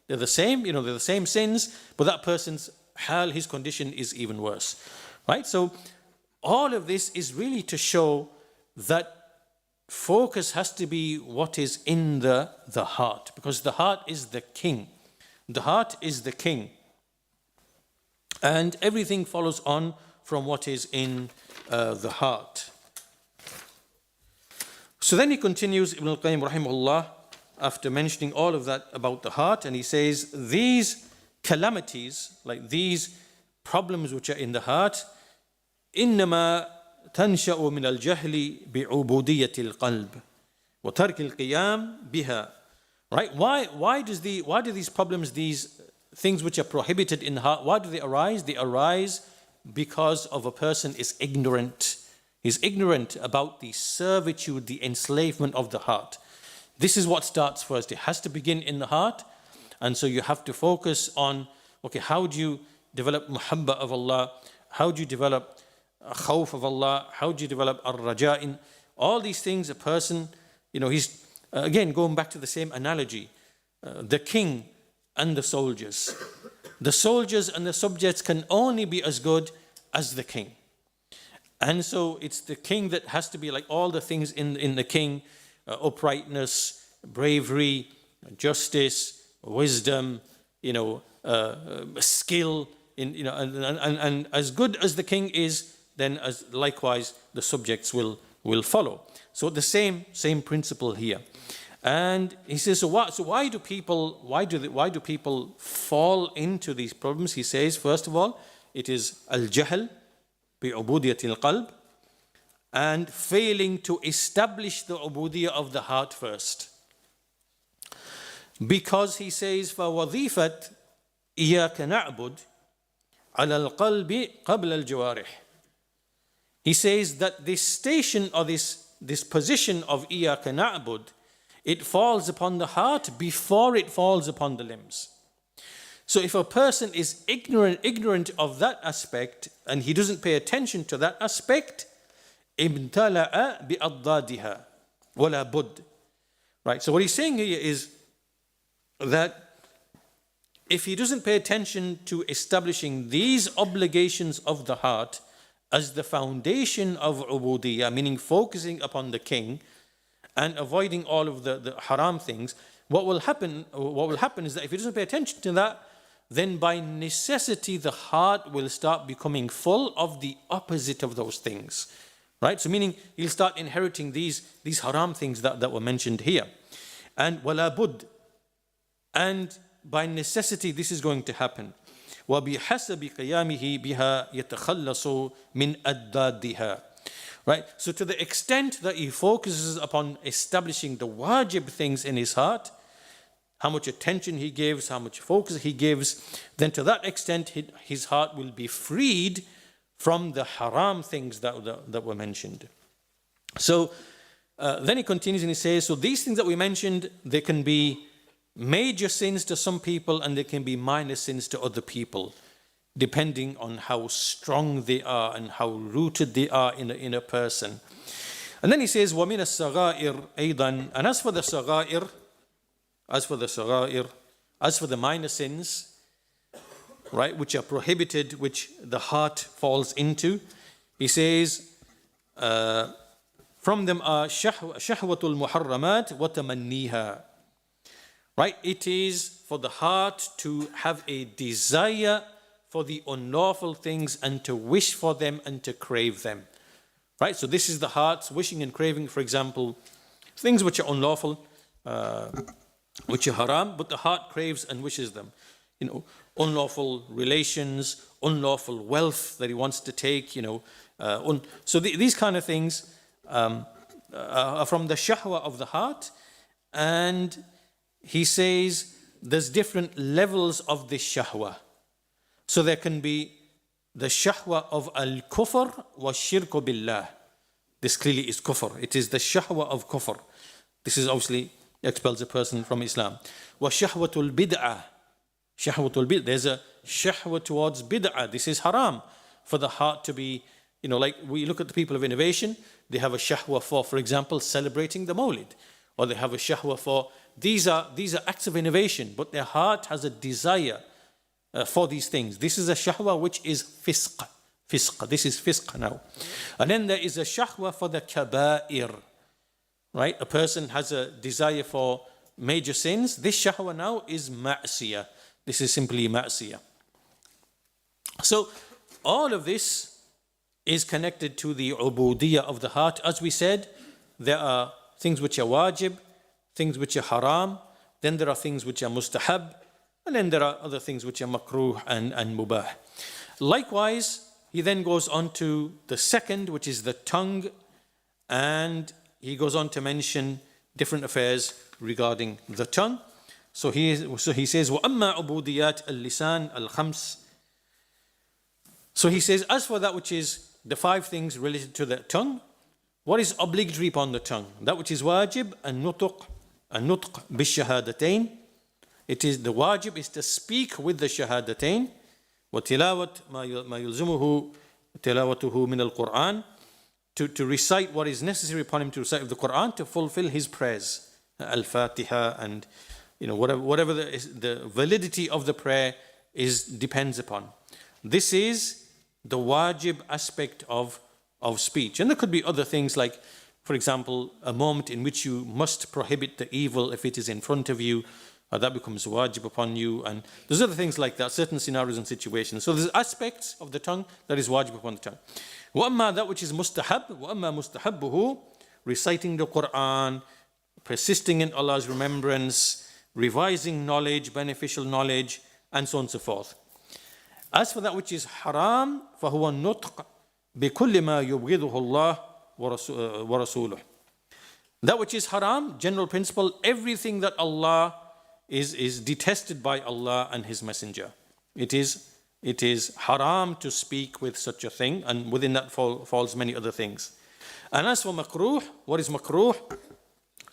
they're the same sins, but that person's hal, his condition is even worse, right? So all of this is really to show that focus has to be what is in the heart, because the heart is the king. The heart is the king. And everything follows on from what is in the heart. So then he continues, Ibn al-Qayyim rahimahullah, after mentioning all of that about the heart, and he says, these calamities, like these problems which are in the heart, إنما تنشأ من الجهل بعبودية القلب وترك القيام بها. Right? Why do these problems, these things which are prohibited in the heart, why do they arise? They arise because of a person is ignorant. He's ignorant about the servitude, the enslavement of the heart. This is what starts first. It has to begin in the heart. And so you have to focus on, okay, how do you develop muhabba of Allah? How do you develop khawf of Allah? How do you develop ar-raja'in? All these things, a person, he's, again, going back to the same analogy, the king and the soldiers. The soldiers and the subjects can only be as good as the king. And so it's the king that has to be like all the things in the king, uprightness, bravery, justice, wisdom, skill, and as good as the king is, then as likewise the subjects will follow. So the same principle here. And he says, so why do people fall into these problems? He says, first of all, it is al-jahl bi ubudiyat al-qalb, and failing to establish the ubudiyah of the heart first. Because he says, فَوَظِيفَةْ إِيَّاكَ نَعْبُدْ عَلَى الْقَلْبِ قَبْلَ الْجَوَارِحِ. He says that this station or this position of إِيَّاكَ نَعْبُدْ, it falls upon the heart before it falls upon the limbs. So if a person is ignorant of that aspect and he doesn't pay attention to that aspect, امتلأ بأضدادها ولا بد. Right, so what he's saying here is that if he doesn't pay attention to establishing these obligations of the heart as the foundation of ubudiyah, meaning focusing upon the king and avoiding all of the haram things, what will happen is that if he doesn't pay attention to that, then by necessity the heart will start becoming full of the opposite of those things. Right? So meaning he'll start inheriting these haram things that were mentioned here. And wala bud. And by necessity this is going to happen. وَبِحَسَبِ قِيَامِهِ بِهَا يَتَخَلَّصُ مِنْ أَدَّادِهَا. Right? So to the extent that he focuses upon establishing the wajib things in his heart, how much attention he gives, how much focus he gives, then to that extent his heart will be freed from the haram things that were mentioned. So then he continues and he says, so these things that we mentioned, they can be major sins to some people and they can be minor sins to other people, depending on how strong they are and how rooted they are in a person. And then he says, وَمِنَ الصَّغَائِرِ أَيْضًا. And as for the صغائر, as for the minor sins, right, which are prohibited, which the heart falls into, he says, from them are shahwatul muharramat wa tamanniha. Right, it is for the heart to have a desire for the unlawful things and to wish for them and to crave them. Right, so this is the heart's wishing and craving, for example, things which are unlawful, which are haram, but the heart craves and wishes them. You know, unlawful relations, unlawful wealth that he wants to take, so these kind of things are from the shahwa of the heart. And he says there's different levels of this shahwa. So there can be the shahwa of al-kufr wa shirku billah. This clearly is kufr. It is the shahwa of kufr. This is obviously expels a person from Islam. Wa shahwatul bid'ah. Shahwatul bid'ah. There's a shahwa towards bid'ah. This is haram for the heart to be, like we look at the people of innovation, they have a shahwa for example, celebrating the Mawlid. Or they have a shahwa for, these are acts of innovation, but their heart has a desire for these things. This is a shahwa which is fisq. This is fisq now. And then there is a shahwa for the kaba'ir. Right? A person has a desire for major sins. This shahwa now is ma'siyah. This is simply ma'siyah. So all of this is connected to the ubudiyah of the heart. As we said, there are things which are wajib, things which are haram, then there are things which are mustahab, and then there are other things which are makruh and mubah. Likewise, he then goes on to the second, which is the tongue, and he goes on to mention different affairs regarding the tongue. So he says, وَأَمَّا عُبُودِيَاتِ اللِّسَانِ الْخَمْسِ. So he says, as for that which is the 5 things related to the tongue, what is obligatory upon the tongue? That which is wajib, النطق بالشهادتين. It is the wajib is to speak with the shahadatain. وَتِلَاوَةْ مَا يُلْزِمُهُ تِلَاوَتُهُ مِنَ الْقُرْآنِ. To recite what is necessary upon him to recite of the Quran to fulfill his prayers, al-Fatiha, and whatever the validity of the prayer depends upon. This is the wajib aspect of speech. And there could be other things like, for example, a moment in which you must prohibit the evil if it is in front of you, that becomes wajib upon you. And there's other things like that, certain scenarios and situations. So there's aspects of the tongue that is wajib upon the tongue. وَأَمَّا that which is mustahab, وَأَمَّا مُسْتَحَبُّهُ, reciting the Quran, persisting in Allah's remembrance, revising knowledge, beneficial knowledge, and so on and so forth. As for that which is haram, فهو النطق بكل ما يبغضه الله ورسوله. That which is haram, general principle, everything that Allah is detested by Allah and His Messenger. It is haram to speak with such a thing, and within that falls many other things. And as for makruh, what is makruh?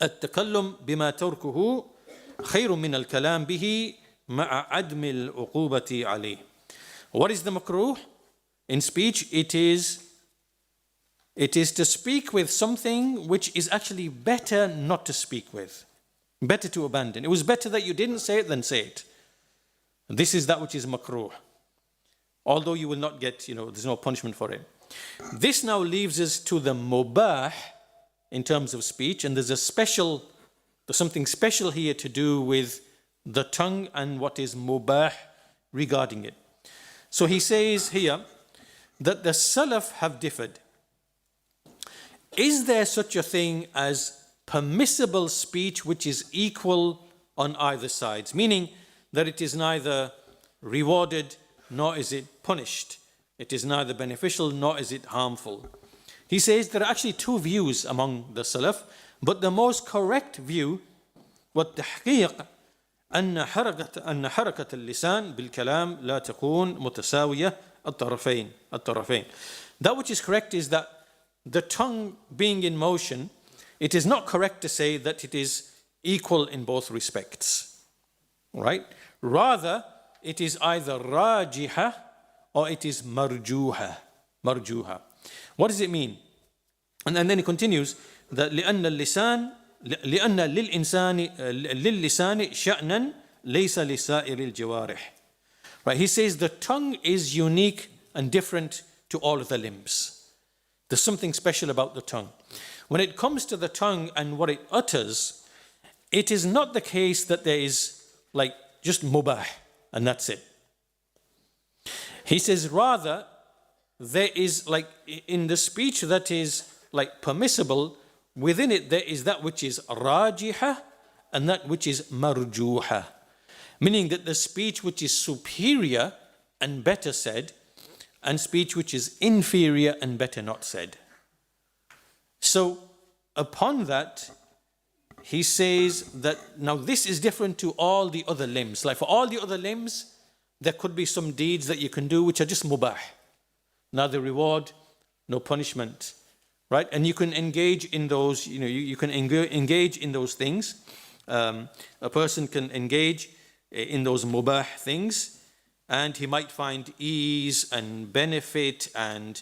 التكلم بما تركه خير من الكلام به مع عدم العقوبة عليه. What is the makruh? In speech, it is to speak with something which is actually better not to speak with, better to abandon. It was better that you didn't say it than say it. This is that which is makruh. Although you will not get, there's no punishment for it. This now leaves us to the mubah in terms of speech, and there's something special here to do with the tongue and what is mubah regarding it. So he says here that the Salaf have differed. Is there such a thing as permissible speech which is equal on either sides? Meaning that it is neither rewarded nor is it punished. It is neither beneficial nor is it harmful. He says there are actually two views among the Salaf, but the most correct view, والتحقيق أن حركة اللسان بالكلام لا تكون متساوية الطرفين. That which is correct is that the tongue being in motion, it is not correct to say that it is equal in both respects. Right? Rather, it is either rajiha or it is marjuha. What does it mean? And then he continues that لأن للإنسان شأنا ليس لسائر الجوارح. Right? He says the tongue is unique and different to all of the limbs. There's something special about the tongue. When it comes to the tongue and what it utters, it is not the case that there is like just mubah and that's it. He says rather there is like in the speech that is like permissible, within it there is that which is rajiha and that which is marjuha. Meaning that the speech which is superior and better said, and speech which is inferior and better not said. So upon that, he says that now this is different to all the other limbs. Like for all the other limbs, there could be some deeds that you can do which are just mubah. Neither reward, no punishment. Right? And you can engage in those, you can engage in those things. A person can engage in those mubah things, and he might find ease and benefit, and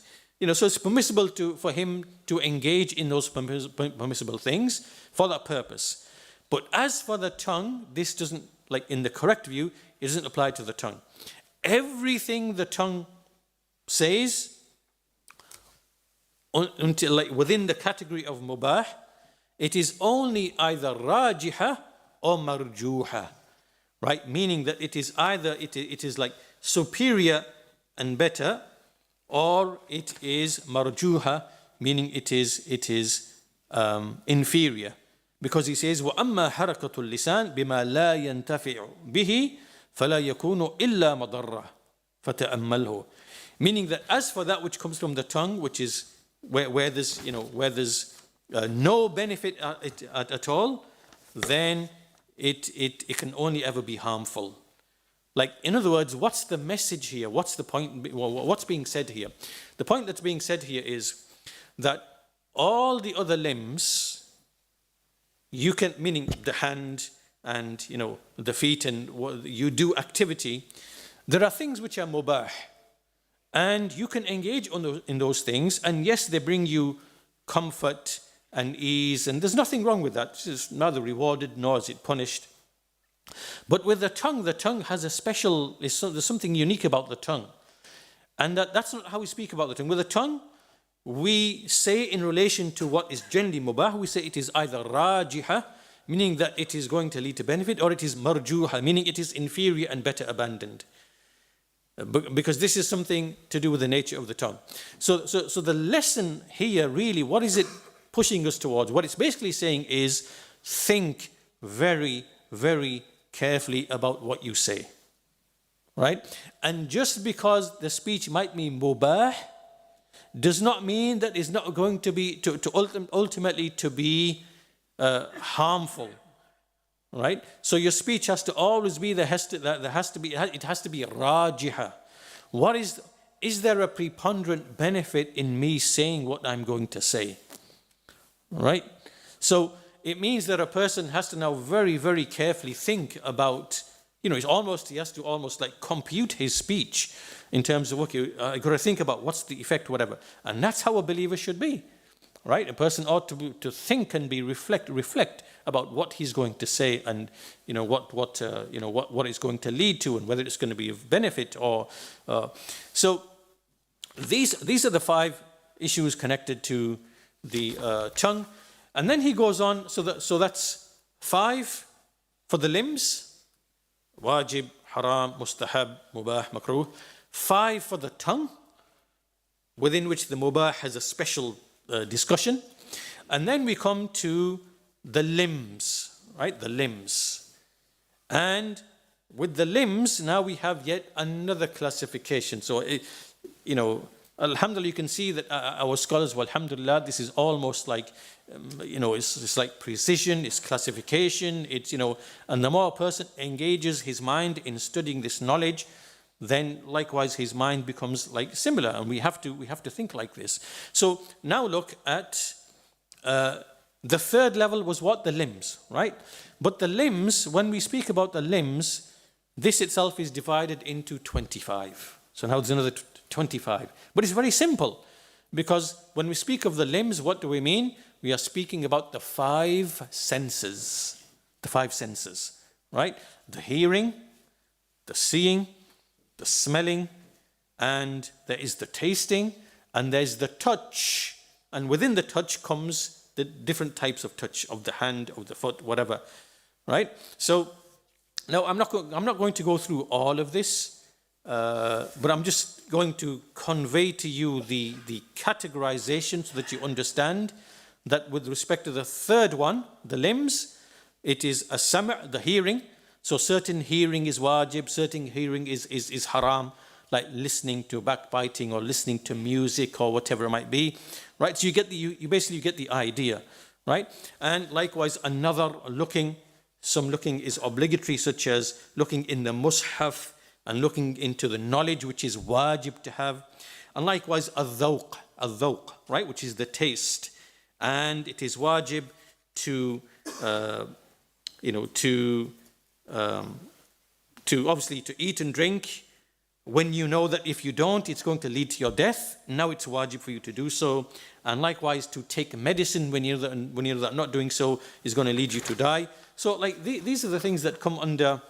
so it's permissible for him to engage in those permissible things for that purpose. But as for the tongue, this doesn't, like in the correct view, it doesn't apply to the tongue. Everything the tongue says, until like within the category of mubah, it is only either rajiha or marjuha. Right? Meaning that it is either it is like superior and better, or it is marjuha, meaning it is inferior. Because he says, وَأَمَّا حَرَكَةُ اللِّسَانِ بِمَا لَا يَنْتَفِعُ بِهِ فَلَا يَكُونُ إِلَّا مَضَرَّةً فَتَأَمَّلْهُ. Meaning that as for that which comes from the tongue, which is where there's no benefit at all, then it can only ever be harmful. Like, in other words, what's the message here? What's the point? What's being said here? The point that's being said here is that all the other limbs, you can, meaning the hand and the feet, and you do activity, there are things which are mubah, and you can engage in those things, and yes, they bring you comfort and ease, and there's nothing wrong with that. It's neither rewarded nor is it punished. But with the tongue has a special, there's something unique about the tongue. And that's not how we speak about the tongue. With the tongue, we say in relation to what is generally mubah, we say it is either rajiha, meaning that it is going to lead to benefit, or it is marjuha, meaning it is inferior and better abandoned. Because this is something to do with the nature of the tongue. So the lesson here really, what is it pushing us towards? What it's basically saying is, think very, very carefully about what you say. right? And just because the speech might be mubah does not mean that it's not going to be, ultimately to be harmful, right? So your speech has to always be, it has to be rajiha. Is there a preponderant benefit in me saying what I'm going to say, right? So it means that a person has to now very, very carefully think about, he has to almost like compute his speech in terms of, okay, I got to think about what's the effect, whatever. And that's how a believer should be, right? A person ought to think and reflect about what he's going to say, and what it's going to lead to, and whether it's going to be of benefit or. So these are the 5 issues connected to the tongue. And then he goes on, so that's 5 for the limbs, wajib, haram, mustahab, mubah, makruh. 5 for the tongue, within which the mubah has a special discussion. And then we come to the limbs, right? The limbs. And with the limbs, now we have yet another classification. So, alhamdulillah, you can see that our scholars, well, alhamdulillah, this is almost like, it's like precision, it's classification, and the more a person engages his mind in studying this knowledge, then likewise his mind becomes like similar, and we have to think like this. So now look at the 3rd level was what? The limbs, right? But the limbs, when we speak about the limbs, this itself is divided into 25. So now there's another 25. But it's very simple, because when we speak of the limbs, what do we mean? We are speaking about the 5 senses. The 5 senses, right? The hearing, the seeing, the smelling, and there is the tasting, and there's the touch. And within the touch comes the different types of touch, of the hand, of the foot, whatever, right? So now I'm not going to go through all of this, but I'm just going to convey to you the categorization so that you understand that with respect to the 3rd one, the limbs, it is a sam', the hearing. So certain hearing is wajib, certain hearing is haram, like listening to backbiting or listening to music or whatever it might be, right? So you basically get the idea, right? And likewise, another looking, some looking is obligatory, such as looking in the mushaf and looking into the knowledge which is wajib to have. And likewise, al-dhawq, right? Which is the taste. And it is wajib to obviously to eat and drink when you know that if you don't, it's going to lead to your death. Now it's wajib for you to do so. And likewise, to take medicine when you're not doing so is going to lead you to die. So like these are the things that come under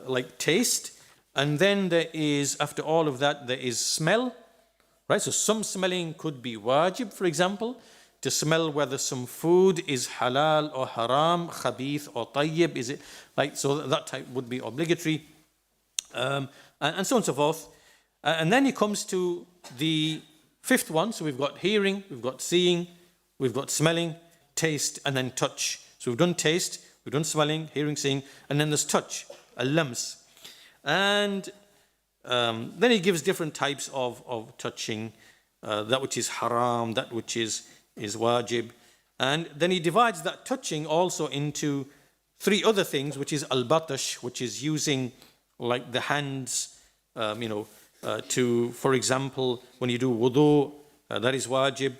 like taste. And then there is, after all of that, there is smell, right? So some smelling could be wajib, for example, to smell whether some food is halal or haram, khabith or tayyib, is it like, so that type would be obligatory, and so on and so forth. And then he comes to the 5th one. So we've got hearing, we've got seeing, we've got smelling, taste, and then touch. So we've done taste, we've done smelling, hearing, seeing, and then there's touch, al-lams. And then he gives different types of touching, that which is haram, that which is wajib. And then he divides that touching also into 3 other things, which is al-batash, which is using like the hands, to, for example, when you do wudu, that is wajib.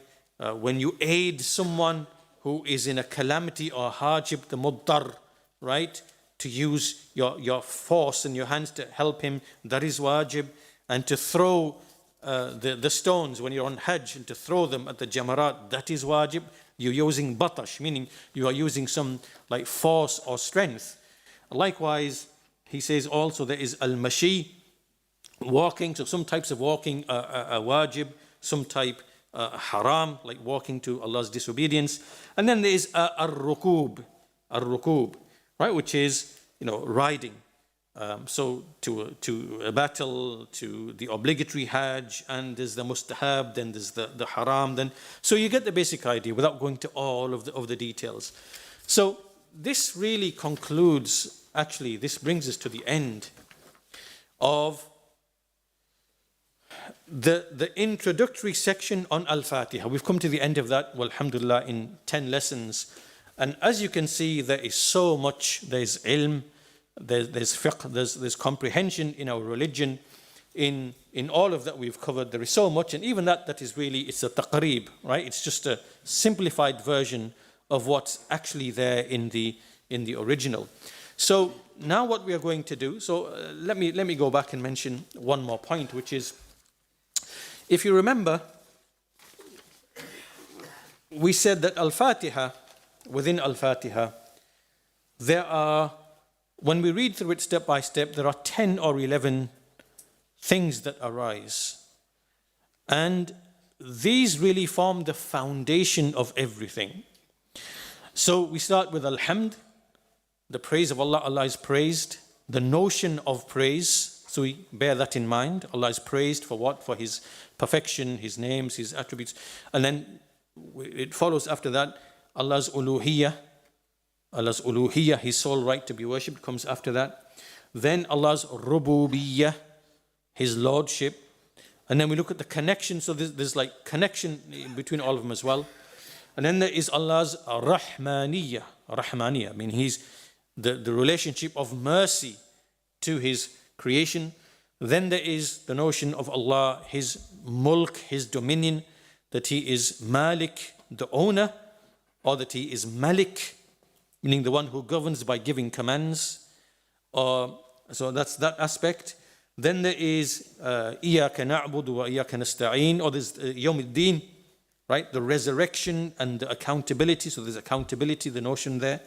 When you aid someone who is in a calamity or hardship, the muddar, right? To use your force and your hands to help him, that is wajib. And to throw the stones when you're on Hajj, and to throw them at the jamarat, that is wajib. You're using batash, meaning you are using some like force or strength. Likewise, he says also there is al-mashi, walking. So some types of walking are wajib, some type haram, like walking to Allah's disobedience. And then there is ar-rukub, right, which is, riding. So to a battle, to the obligatory Hajj, and there's the mustahab, then there's the haram. Then so you get the basic idea without going to all of the details. So this really concludes. Actually, this brings us to the end of the introductory section on Al-Fatiha. We've come to the end of that, walhamdulillah, in 10 lessons. And as you can see, there is so much. There's ilm, there's fiqh, there's comprehension in our religion. In all of that we've covered, there is so much. And even that is really, it's a taqreeb, right? It's just a simplified version of what's actually there in the original. So now what we are going to do, let me go back and mention one more point, which is, if you remember, we said that Al-Fatiha, within Al-Fatiha, there are, when we read through it step by step, there are 10 or 11 things that arise. And these really form the foundation of everything. So we start with Alhamd, the praise of Allah. Allah is praised. The notion of praise, so we bear that in mind. Allah is praised for what? For His perfection, His names, His attributes. And then it follows after that, Allah's uluhiyyah, His sole right to be worshipped, comes after that. Then Allah's rububiyyah, His lordship. And then we look at the connection. So there's like connection between all of them as well. And then there is Allah's rahmaniyah. I mean, He's the relationship of mercy to His creation. Then there is the notion of Allah, His mulk, His dominion, that He is Malik, the owner, or that He is Malik, meaning the one who governs by giving commands. So that's that aspect. Then there is Iyaka na'budu wa iyaka nasta'een, or there's Yawm al-Din, right? The resurrection and the accountability. So there's accountability, the notion there.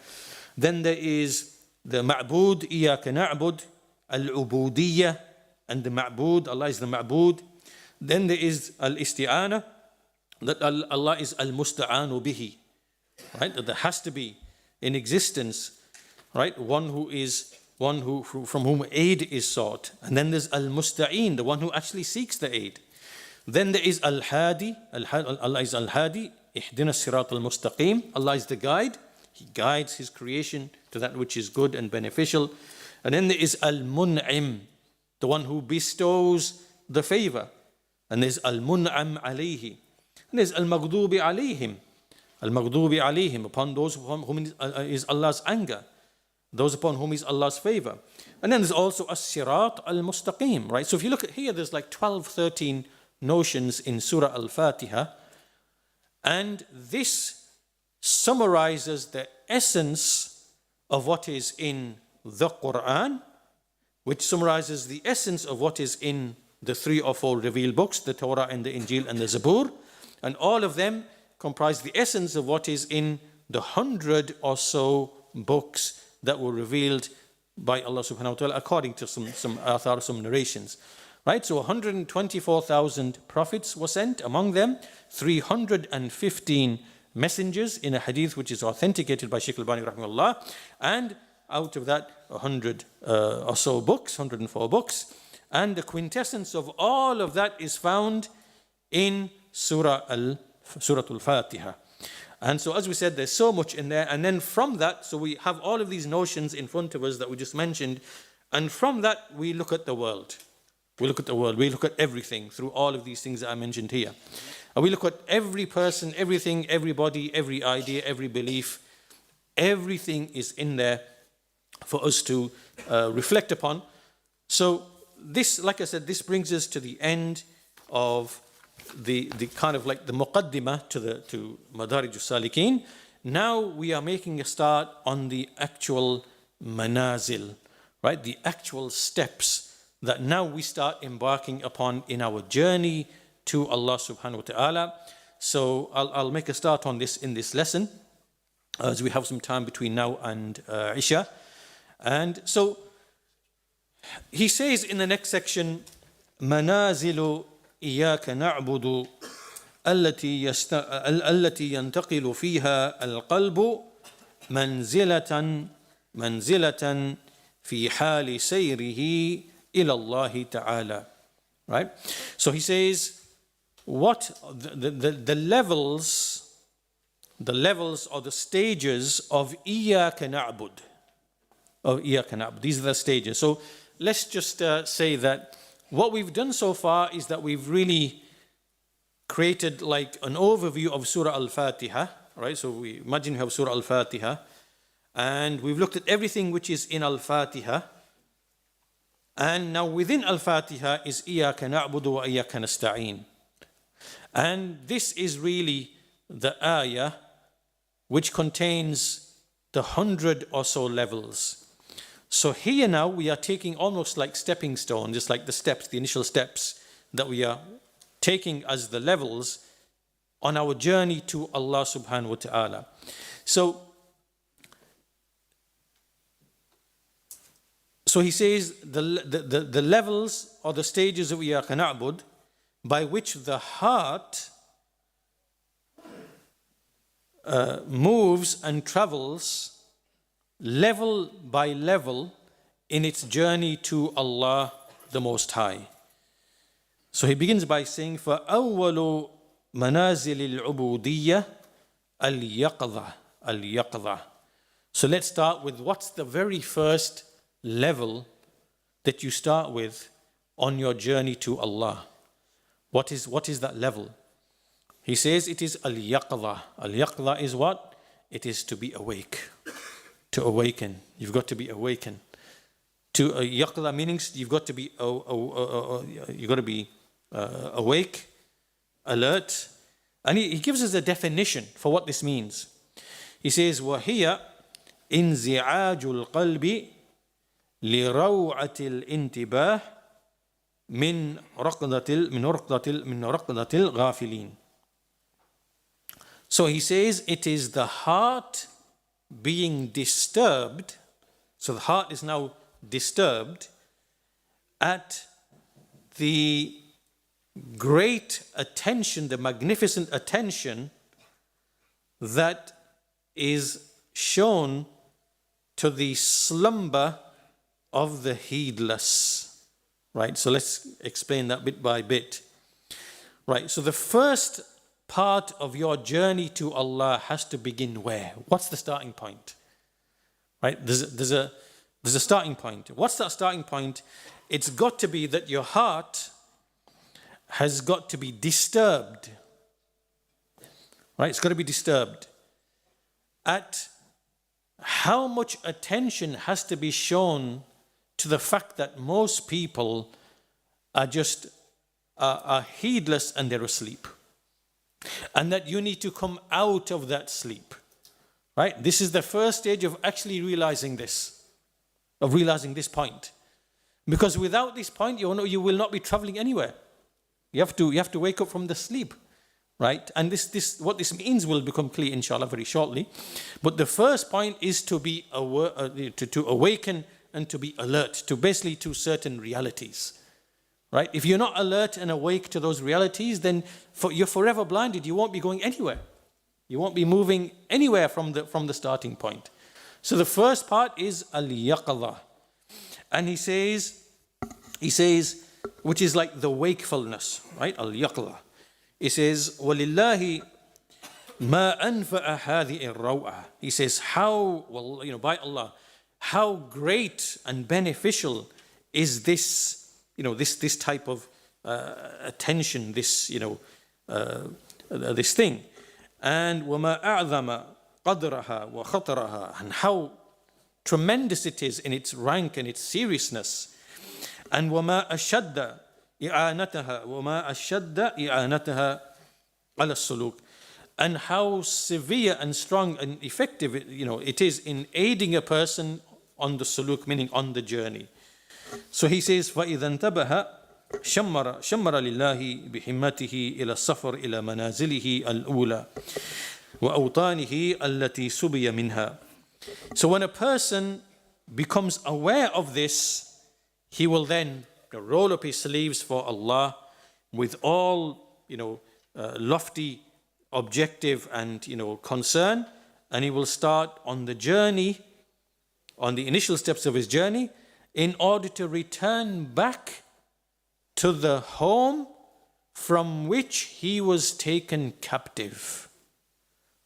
Then there is the Ma'bud, Iyaka na'bud, al-Ubudiyyah, and the Ma'bud, Allah is the Ma'bud. Then there is al-Isti'ana, that Allah is al-Musta'anu bihi, right? That there has to be in existence, right? One who from whom aid is sought. And then there's al-Musta'een, the one who actually seeks the aid. Then there is al-Hadi, Allah is al-Hadi, ihdina sirat al-mustaqim, Allah is the guide. He guides His creation to that which is good and beneficial. And then there is al-Mun'im, the one who bestows the favor. And there's al-Mun'am alayhi. And there's al-Maghdubi alayhim, upon those whom is Allah's anger, those upon whom is Allah's favor. And then there's also as-Sirat al-Mustaqim, right? So if you look at here, there's like 12, 13 notions in Surah Al-Fatiha. And this summarizes the essence of what is in the Quran, which summarizes the essence of what is in the 3 or 4 revealed books, the Torah and the Injil and the Zabur. And all of them comprise the essence of what is in the 100 or so books that were revealed by Allah subhanahu wa ta'ala according to some athar, some narrations. Right? So 124,000 prophets were sent, among them 315 messengers in a hadith which is authenticated by Shaykh al-Albani rahimahullah, and out of that 100 or so books, 104 books, and the quintessence of all of that is found in Surah Al-Fatiha. And so as we said, there's so much in there, and then from that, so we have all of these notions in front of us that we just mentioned, and from that we look at the world. We look at the world, we look at everything through all of these things that I mentioned here. And we look at every person, everything, everybody, every idea, every belief. Everything is in there for us to reflect upon. So this, like I said, this brings us to the end of the kind of like the muqaddimah to Madārij al-sālikīn. Now we are making a start on the actual manazil, right? The actual steps that now we start embarking upon in our journey to Allah subhanahu wa ta'ala. So I'll make a start on this in this lesson, as we have some time between now and Isha. And so he says in the next section, Manazilu إياك نعبد التي ينتقل فيها القلب منزلة في حال سيره إلى الله تعالى. Right? So he says, what the levels or the stages of إياك نعبد. These are the stages. So let's just say that what we've done so far is that we've really created like an overview of Surah Al-Fatiha, right? So we imagine we have Surah Al-Fatiha, and we've looked at everything which is in Al-Fatiha. And now within Al-Fatiha is إِيَّاكَ نَعْبُدُ وَإِيَّاكَ نَسْتَعِينُ. And this is really the ayah which contains the 100 or so levels. So here now we are taking almost like stepping stones, just like the steps, the initial steps that we are taking as the levels on our journey to Allah subhanahu wa ta'ala. So he says the levels or the stages of إِيَّاكَ نَعْبُدُ by which the heart moves and travels level by level in its journey to Allah the Most High. So he begins by saying, فَأَوَّلُ مَنَازِلِ الْعُبُودِيَّةِ الْيَقْظَةِ الْيَقْظَةِ. So let's start with what's the very first level that you start with on your journey to Allah. What is that level? He says it is al-yaqظah. Al-yaqظah is what? It is to be awake, to awaken. You've got to be awakened. To yaqظah meanings you've got to be awake, alert. And he gives us a definition for what this means. He says, وَهِيَ إِنْزِعَاجُ الْقَلْبِ لِرَوْعَةِ الْإِنْتِبَاهِ من رقدة الغافلين. So he says it is the heart being disturbed. So the heart is now disturbed at the great attention, the magnificent attention that is shown to the slumber of the heedless. Right, so let's explain that bit by bit. Right, so the first part of your journey to Allah has to begin where? What's the starting point? Right, there's a starting point. What's that starting point? It's got to be that your heart has got to be disturbed. Right, it's got to be disturbed. At how much attention has to be shown to the fact that most people are just are heedless and they're asleep. And that you need to come out of that sleep. Right? This is the first stage of actually realizing this, of realizing this point. Because without this point, you will not be traveling anywhere. You have to wake up from the sleep. Right? And this what this means will become clear, inshallah, very shortly. But the first point is to be to awaken and to be alert to basically to certain realities, right? If you're not alert and awake to those realities, then you're forever blinded. You won't be going anywhere. You won't be moving anywhere from the starting point. So the first part is al-yaqظah, and he says, which is like the wakefulness, right? Al-yaqظah. He says, وَلِلَّهِ مَا أَنْفَأَ هَذِهِ الرَّوْعَةِ. He says, by Allah, how great and beneficial is this, this type of attention, this, this thing. And وَمَا أَعْظَمَ قَدْرَهَا وَخَطَرَهَا, and how tremendous it is in its rank and its seriousness. And وَمَا أَشَدَّ إِعَانَتَهَا عَلَى السُّلُوكِ, and how severe and strong and effective it is in aiding a person on the suluk, meaning on the journey. So he says, فَإِذَا انْتَبَهَ شَمَّرَ لِلَّهِ بِحِمَّتِهِ إِلَى السَّفَرِ إِلَى مَنَازِلِهِ الْأُولَى وَأَوْطَانِهِ الَّتِي سُبِيَ مِنْهَا. So when a person becomes aware of this, he will then roll up his sleeves for Allah with all lofty objective and concern, and he will start on the journey, on the initial steps of his journey, in order to return back to the home from which he was taken captive.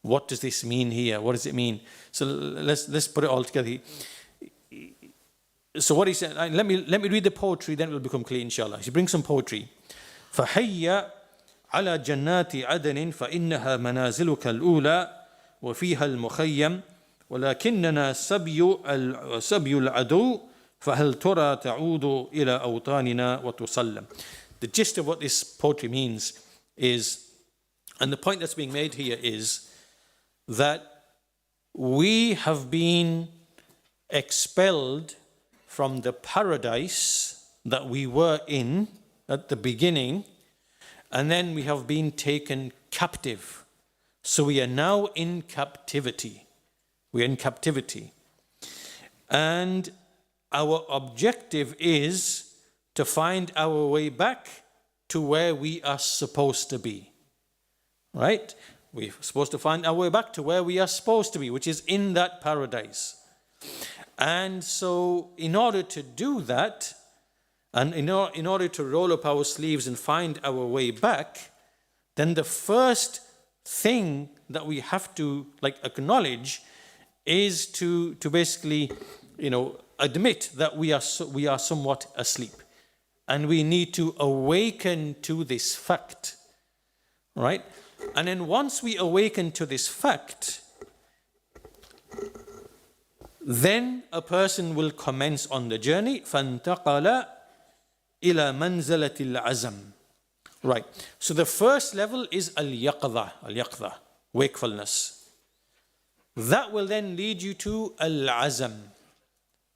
What does this mean here? What does it mean? So let's put it all together. So what he said, let me read the poetry, then it will become clear inshallah. He brings some poetry. فَحَيَّ عَلَى جَنَّاتِ عَدَنٍ فَإِنَّهَا مَنَازِلُكَ الْأُولَى وَفِيهَا الْمُخَيَّمُ وَلَكِنَّنَا سَبْيُ الْعَدُوِّ فَهَلْ تُرَى تَعُودُ إِلَى أَوْطَانِنَا وَتُسَلَّمُ. The gist of what this poetry means is, and the point that's being made here is that we have been expelled from the paradise that we were in at the beginning, and then we have been taken captive. So we are now in captivity. We are in captivity. And our objective is to find our way back to where we are supposed to be. Right? We're supposed to find our way back to where we are supposed to be, which is in that paradise. And so in order to do that, and in order to roll up our sleeves and find our way back, then the first thing that we have to acknowledge is to basically, admit that we are somewhat asleep. And we need to awaken to this fact. Right? And then once we awaken to this fact, then a person will commence on the journey. فَانْتَقَلَ إِلَى مَنْزَلَةِ الْعَزَمِ. Right. So the first level is al-yaqdha, wakefulness. That will then lead you to al-azam.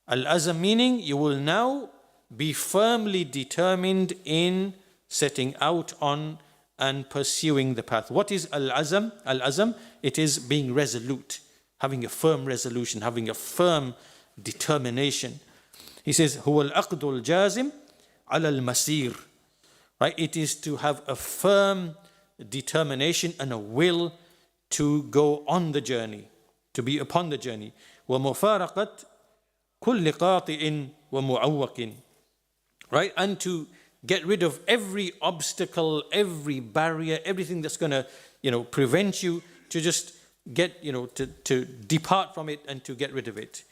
Al-azam meaning you will now be firmly determined in setting out on and pursuing the path. What is al-azam? Al-azam, it is being resolute, having a firm resolution, having a firm determination. He says, هو العقد الجازم على المسير. Right? It is to have a firm determination and a will to go on the journey, to be upon the journey. ومفارقة كل قاطع ومعوق. Right? And to get rid of every obstacle, every barrier, everything that's going to, prevent you to just get, to depart from it and to get rid of it.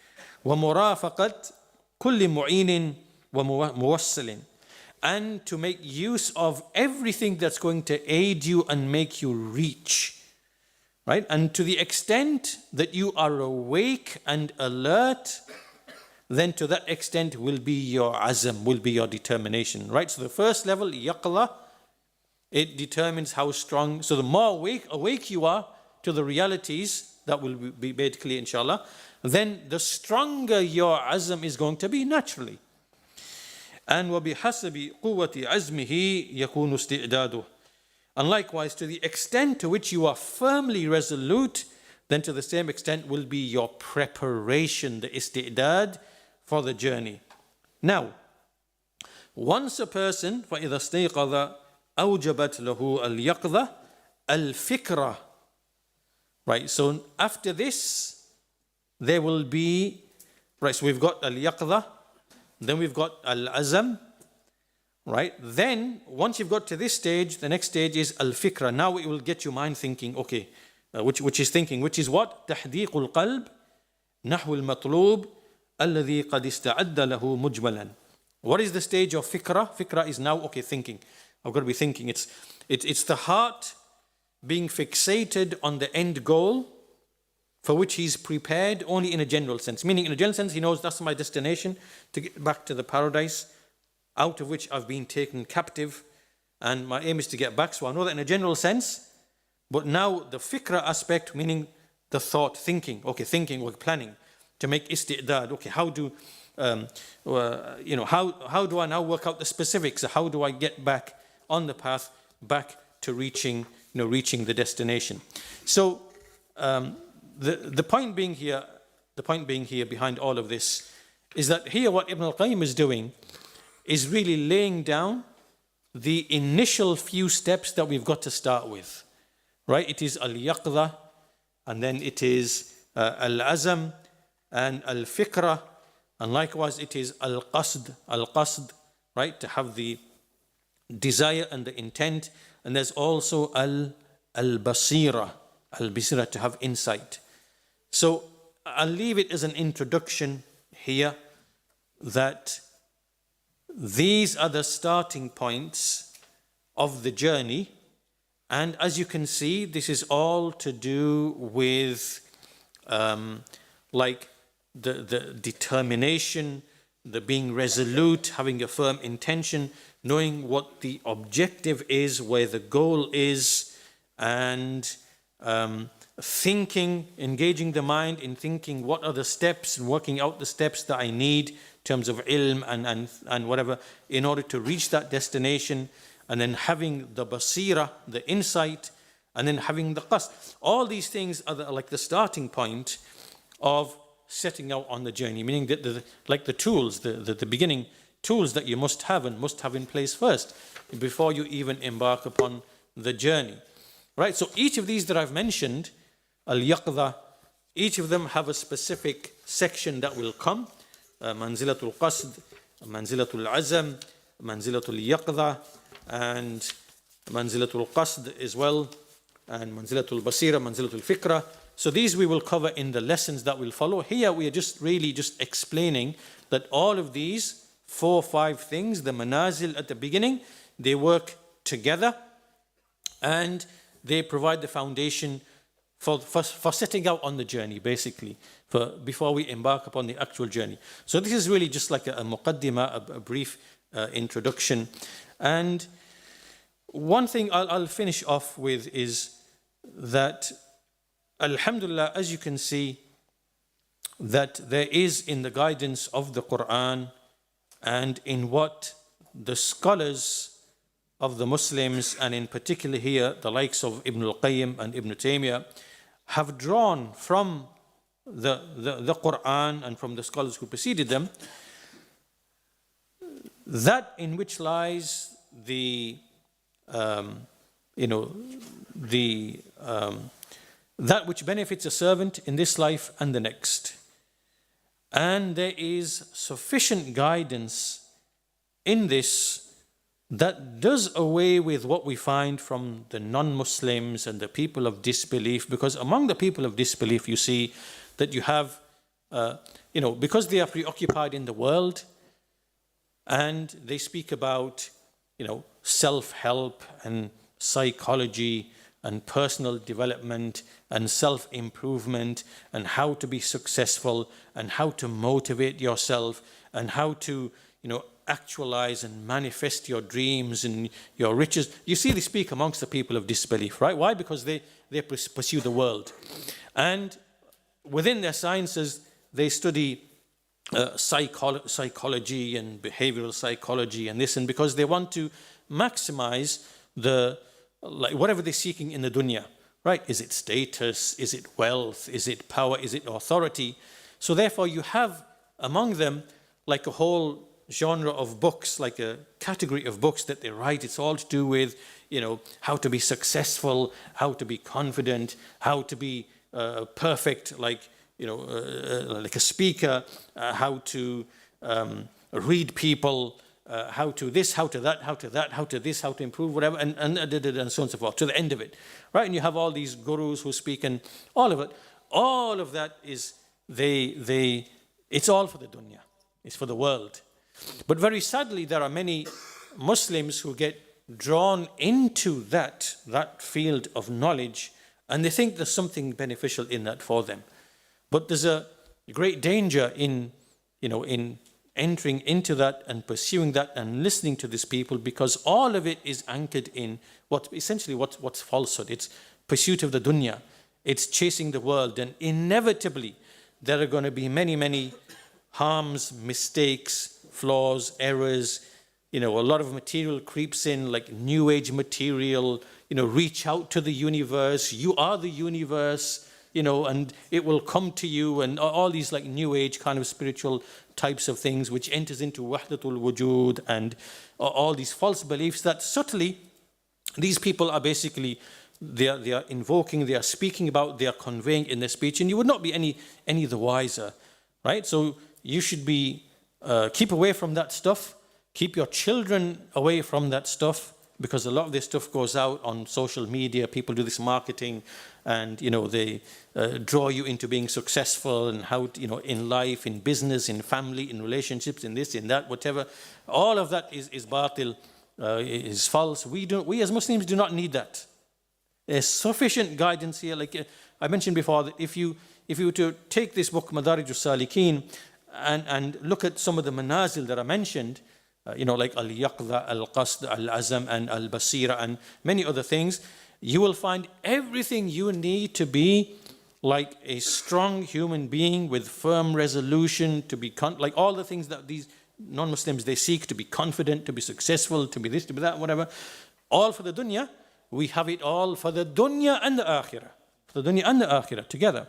ومرافقة كل معين وموصل. And to make use of everything that's going to aid you and make you reach. Right? And to the extent that you are awake and alert, then to that extent will be your azam, will be your determination. Right? So the first level, yaqla, it determines how strong. So the more awake you are to the realities, that will be made clear inshallah, then the stronger your azam is going to be naturally. And وَبِحَسَبِ قُوَّةِ عَزْمِهِ يَكُونُ اسْتِعْدَادُهُ. And likewise, to the extent to which you are firmly resolute, then to the same extent will be your preparation, the isti'dad for the journey. Now, once a person, فَإِذَا اسْتَيْقَظَ أَوْجَبَتْ لَهُ الْيَقْظَةَ الْفِكْرَةَ. Right, so after this, there will be, right, so we've got al-yaqdha, then we've got al-azam, right? Then, once you've got to this stage, the next stage is al-fikra. Now it will get your mind thinking, okay, which is what? تحديق القلب نحو المطلوب الذي قد استعد له مجملا. What is the stage of fikra? Fikra is now, okay, thinking. I've got to be thinking. It's the heart being fixated on the end goal for which he's prepared only in a general sense. Meaning in a general sense, he knows that's my destination, to get back to the paradise out of which I've been taken captive, and my aim is to get back. So I know that in a general sense, but now the fikra aspect, meaning the thought, thinking, or planning, to make isti'dad. Okay, how do I now work out the specifics? How do I get back on the path, back to reaching the destination? So the point being here behind all of this is that here what Ibn al-Qayyim is doing is really laying down the initial few steps that we've got to start with. Right? It is al-yaqdha, and then it is al-azam and al-fikra, and likewise it is al-qasd, right? To have the desire and the intent, and there's also al-basira, to have insight. So I'll leave it as an introduction here. that these are the starting points of the journey. And as you can see, this is all to do with like the determination, the being resolute, having a firm intention, knowing what the objective is, where the goal is, and thinking, engaging the mind in thinking what are the steps and working out the steps that I need in terms of ilm and whatever in order to reach that destination, and then having the basira, the insight, and then having the qasd. All these things are like the starting point of setting out on the journey, meaning that like the tools, the beginning tools that you must have in place first before you even embark upon the journey. Right? So each of these that I've mentioned, al-yaqdha, each of them have a specific section that will come. Manzilatul qasd, manzilatul azam, manzilatul yaqdha, and manzilatul qasd as well, and manzilatul basira, manzilatul fikra. So these we will cover in the lessons that will follow. Here we are just really just explaining that all of these 4 or 5 things, the manazil at the beginning, they work together and they provide the foundation for setting out on the journey, basically, before we embark upon the actual journey. So this is really just like a muqaddimah, a brief introduction. And one thing I'll finish off with is that, alhamdulillah, as you can see, that there is in the guidance of the Quran and in what the scholars of the Muslims, and in particular here the likes of Ibn al-Qayyim and Ibn Taymiyyah, have drawn from the Quran and from the scholars who preceded them, that in which lies that which benefits a servant in this life and the next. And there is sufficient guidance in this that does away with what we find from the non-Muslims and the people of disbelief, because among the people of disbelief you see that you have, because they are preoccupied in the world and they speak about, self-help and psychology and personal development and self-improvement and how to be successful and how to motivate yourself and how to, actualize and manifest your dreams and your riches. You see, they speak amongst the people of disbelief, right? Why? Because they pursue the world. And within their sciences, they study psychology and behavioral psychology and this, and because they want to maximize whatever they're seeking in the dunya, right? Is it status? Is it wealth? Is it power? Is it authority? So therefore you have among them like a whole genre of books, like a category of books that they write. It's all to do with, how to be successful, how to be confident, how to be perfect, like a speaker, how to read people, how to this, how to that, how to that, how to this, how to improve, whatever, and so on and so forth, to the end of it, right? And you have all these gurus who speak, and all of it. All of that is, it's all for the dunya. It's for the world. But very sadly, there are many Muslims who get drawn into that field of knowledge, and they think there's something beneficial in that for them. But there's a great danger in entering into that and pursuing that and listening to these people, because all of it is anchored in what's falsehood. It's pursuit of the dunya. It's chasing the world, and inevitably there are going to be many, many harms, mistakes, flaws, errors. A lot of material creeps in, like new age material, reach out to the universe. You are the universe, and it will come to you, and all these like new age kind of spiritual types of things, which enters into wahdatul wujud and all these false beliefs that subtly these people are basically, they are invoking, they are speaking about, they are conveying in their speech, and you would not be any the wiser, right? So you should be keep away from that stuff. Keep your children away from that stuff, because a lot of this stuff goes out on social media. People do this marketing, and they draw you into being successful and how in life, in business, in family, in relationships, in this, in that, whatever. All of that is batil, is false. We as Muslims do not need that. There's sufficient guidance here. Like I mentioned before, that if you were to take this book Madārij al-sālikīn and look at some of the manazil that are mentioned, like al-yaqza, al-qasd, al-azam, and al-basira, and many other things, you will find everything you need to be like a strong human being with firm resolution, to be like all the things that these non-Muslims, they seek, to be confident, to be successful, to be this, to be that, whatever. All for the dunya. We have it all for the dunya and the akhirah. For the dunya and the akhirah together.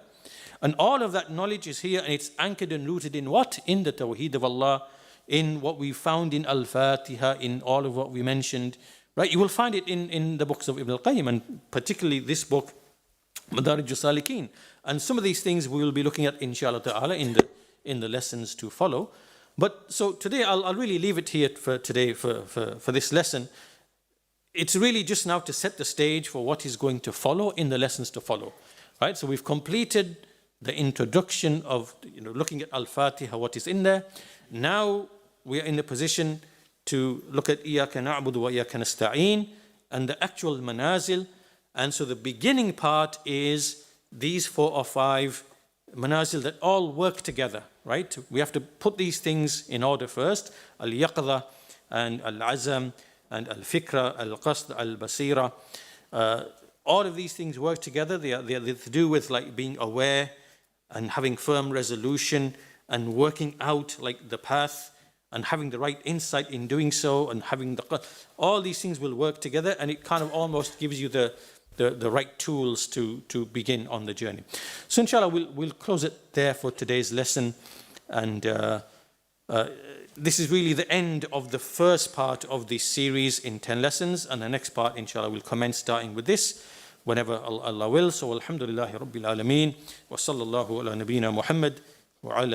And all of that knowledge is here, and it's anchored and rooted in what? In the tawheed of Allah, in what we found in Al-Fatiha, in all of what we mentioned. Right? You will find it in the books of Ibn al-Qayyim, and particularly this book, Madārij al-sālikīn. And some of these things we will be looking at, inshallah ta'ala, in the lessons to follow. But so today, I'll really leave it here for today, for this lesson. It's really just now to set the stage for what is going to follow in the lessons to follow. Right? So we've completed the introduction of looking at Al-Fatiha, what is in there. Now we are in a position to look at إِيَّاكَ نَعْبُدُ وَإِيَّاكَ نَسْتَعِينَ and the actual manazil. And so the beginning part is these 4 or 5 manazil that all work together. Right? We have to put these things in order first. Al-yaqza and al-azam and al-fikra, al-qasd, al-basira. All of these things work together. They are to do with like being aware and having firm resolution and working out like the path and having the right insight in doing so, and having all these things will work together, and it kind of almost gives you the right tools to begin on the journey. So inshallah we'll close it there for today's lesson, and this is really the end of the first part of this series in 10 lessons, and the next part inshallah will commence starting with this whenever Allah will. So alhamdulillahi rabbil alameen, wa sallallahu ala nabiyyina Muhammad wa ala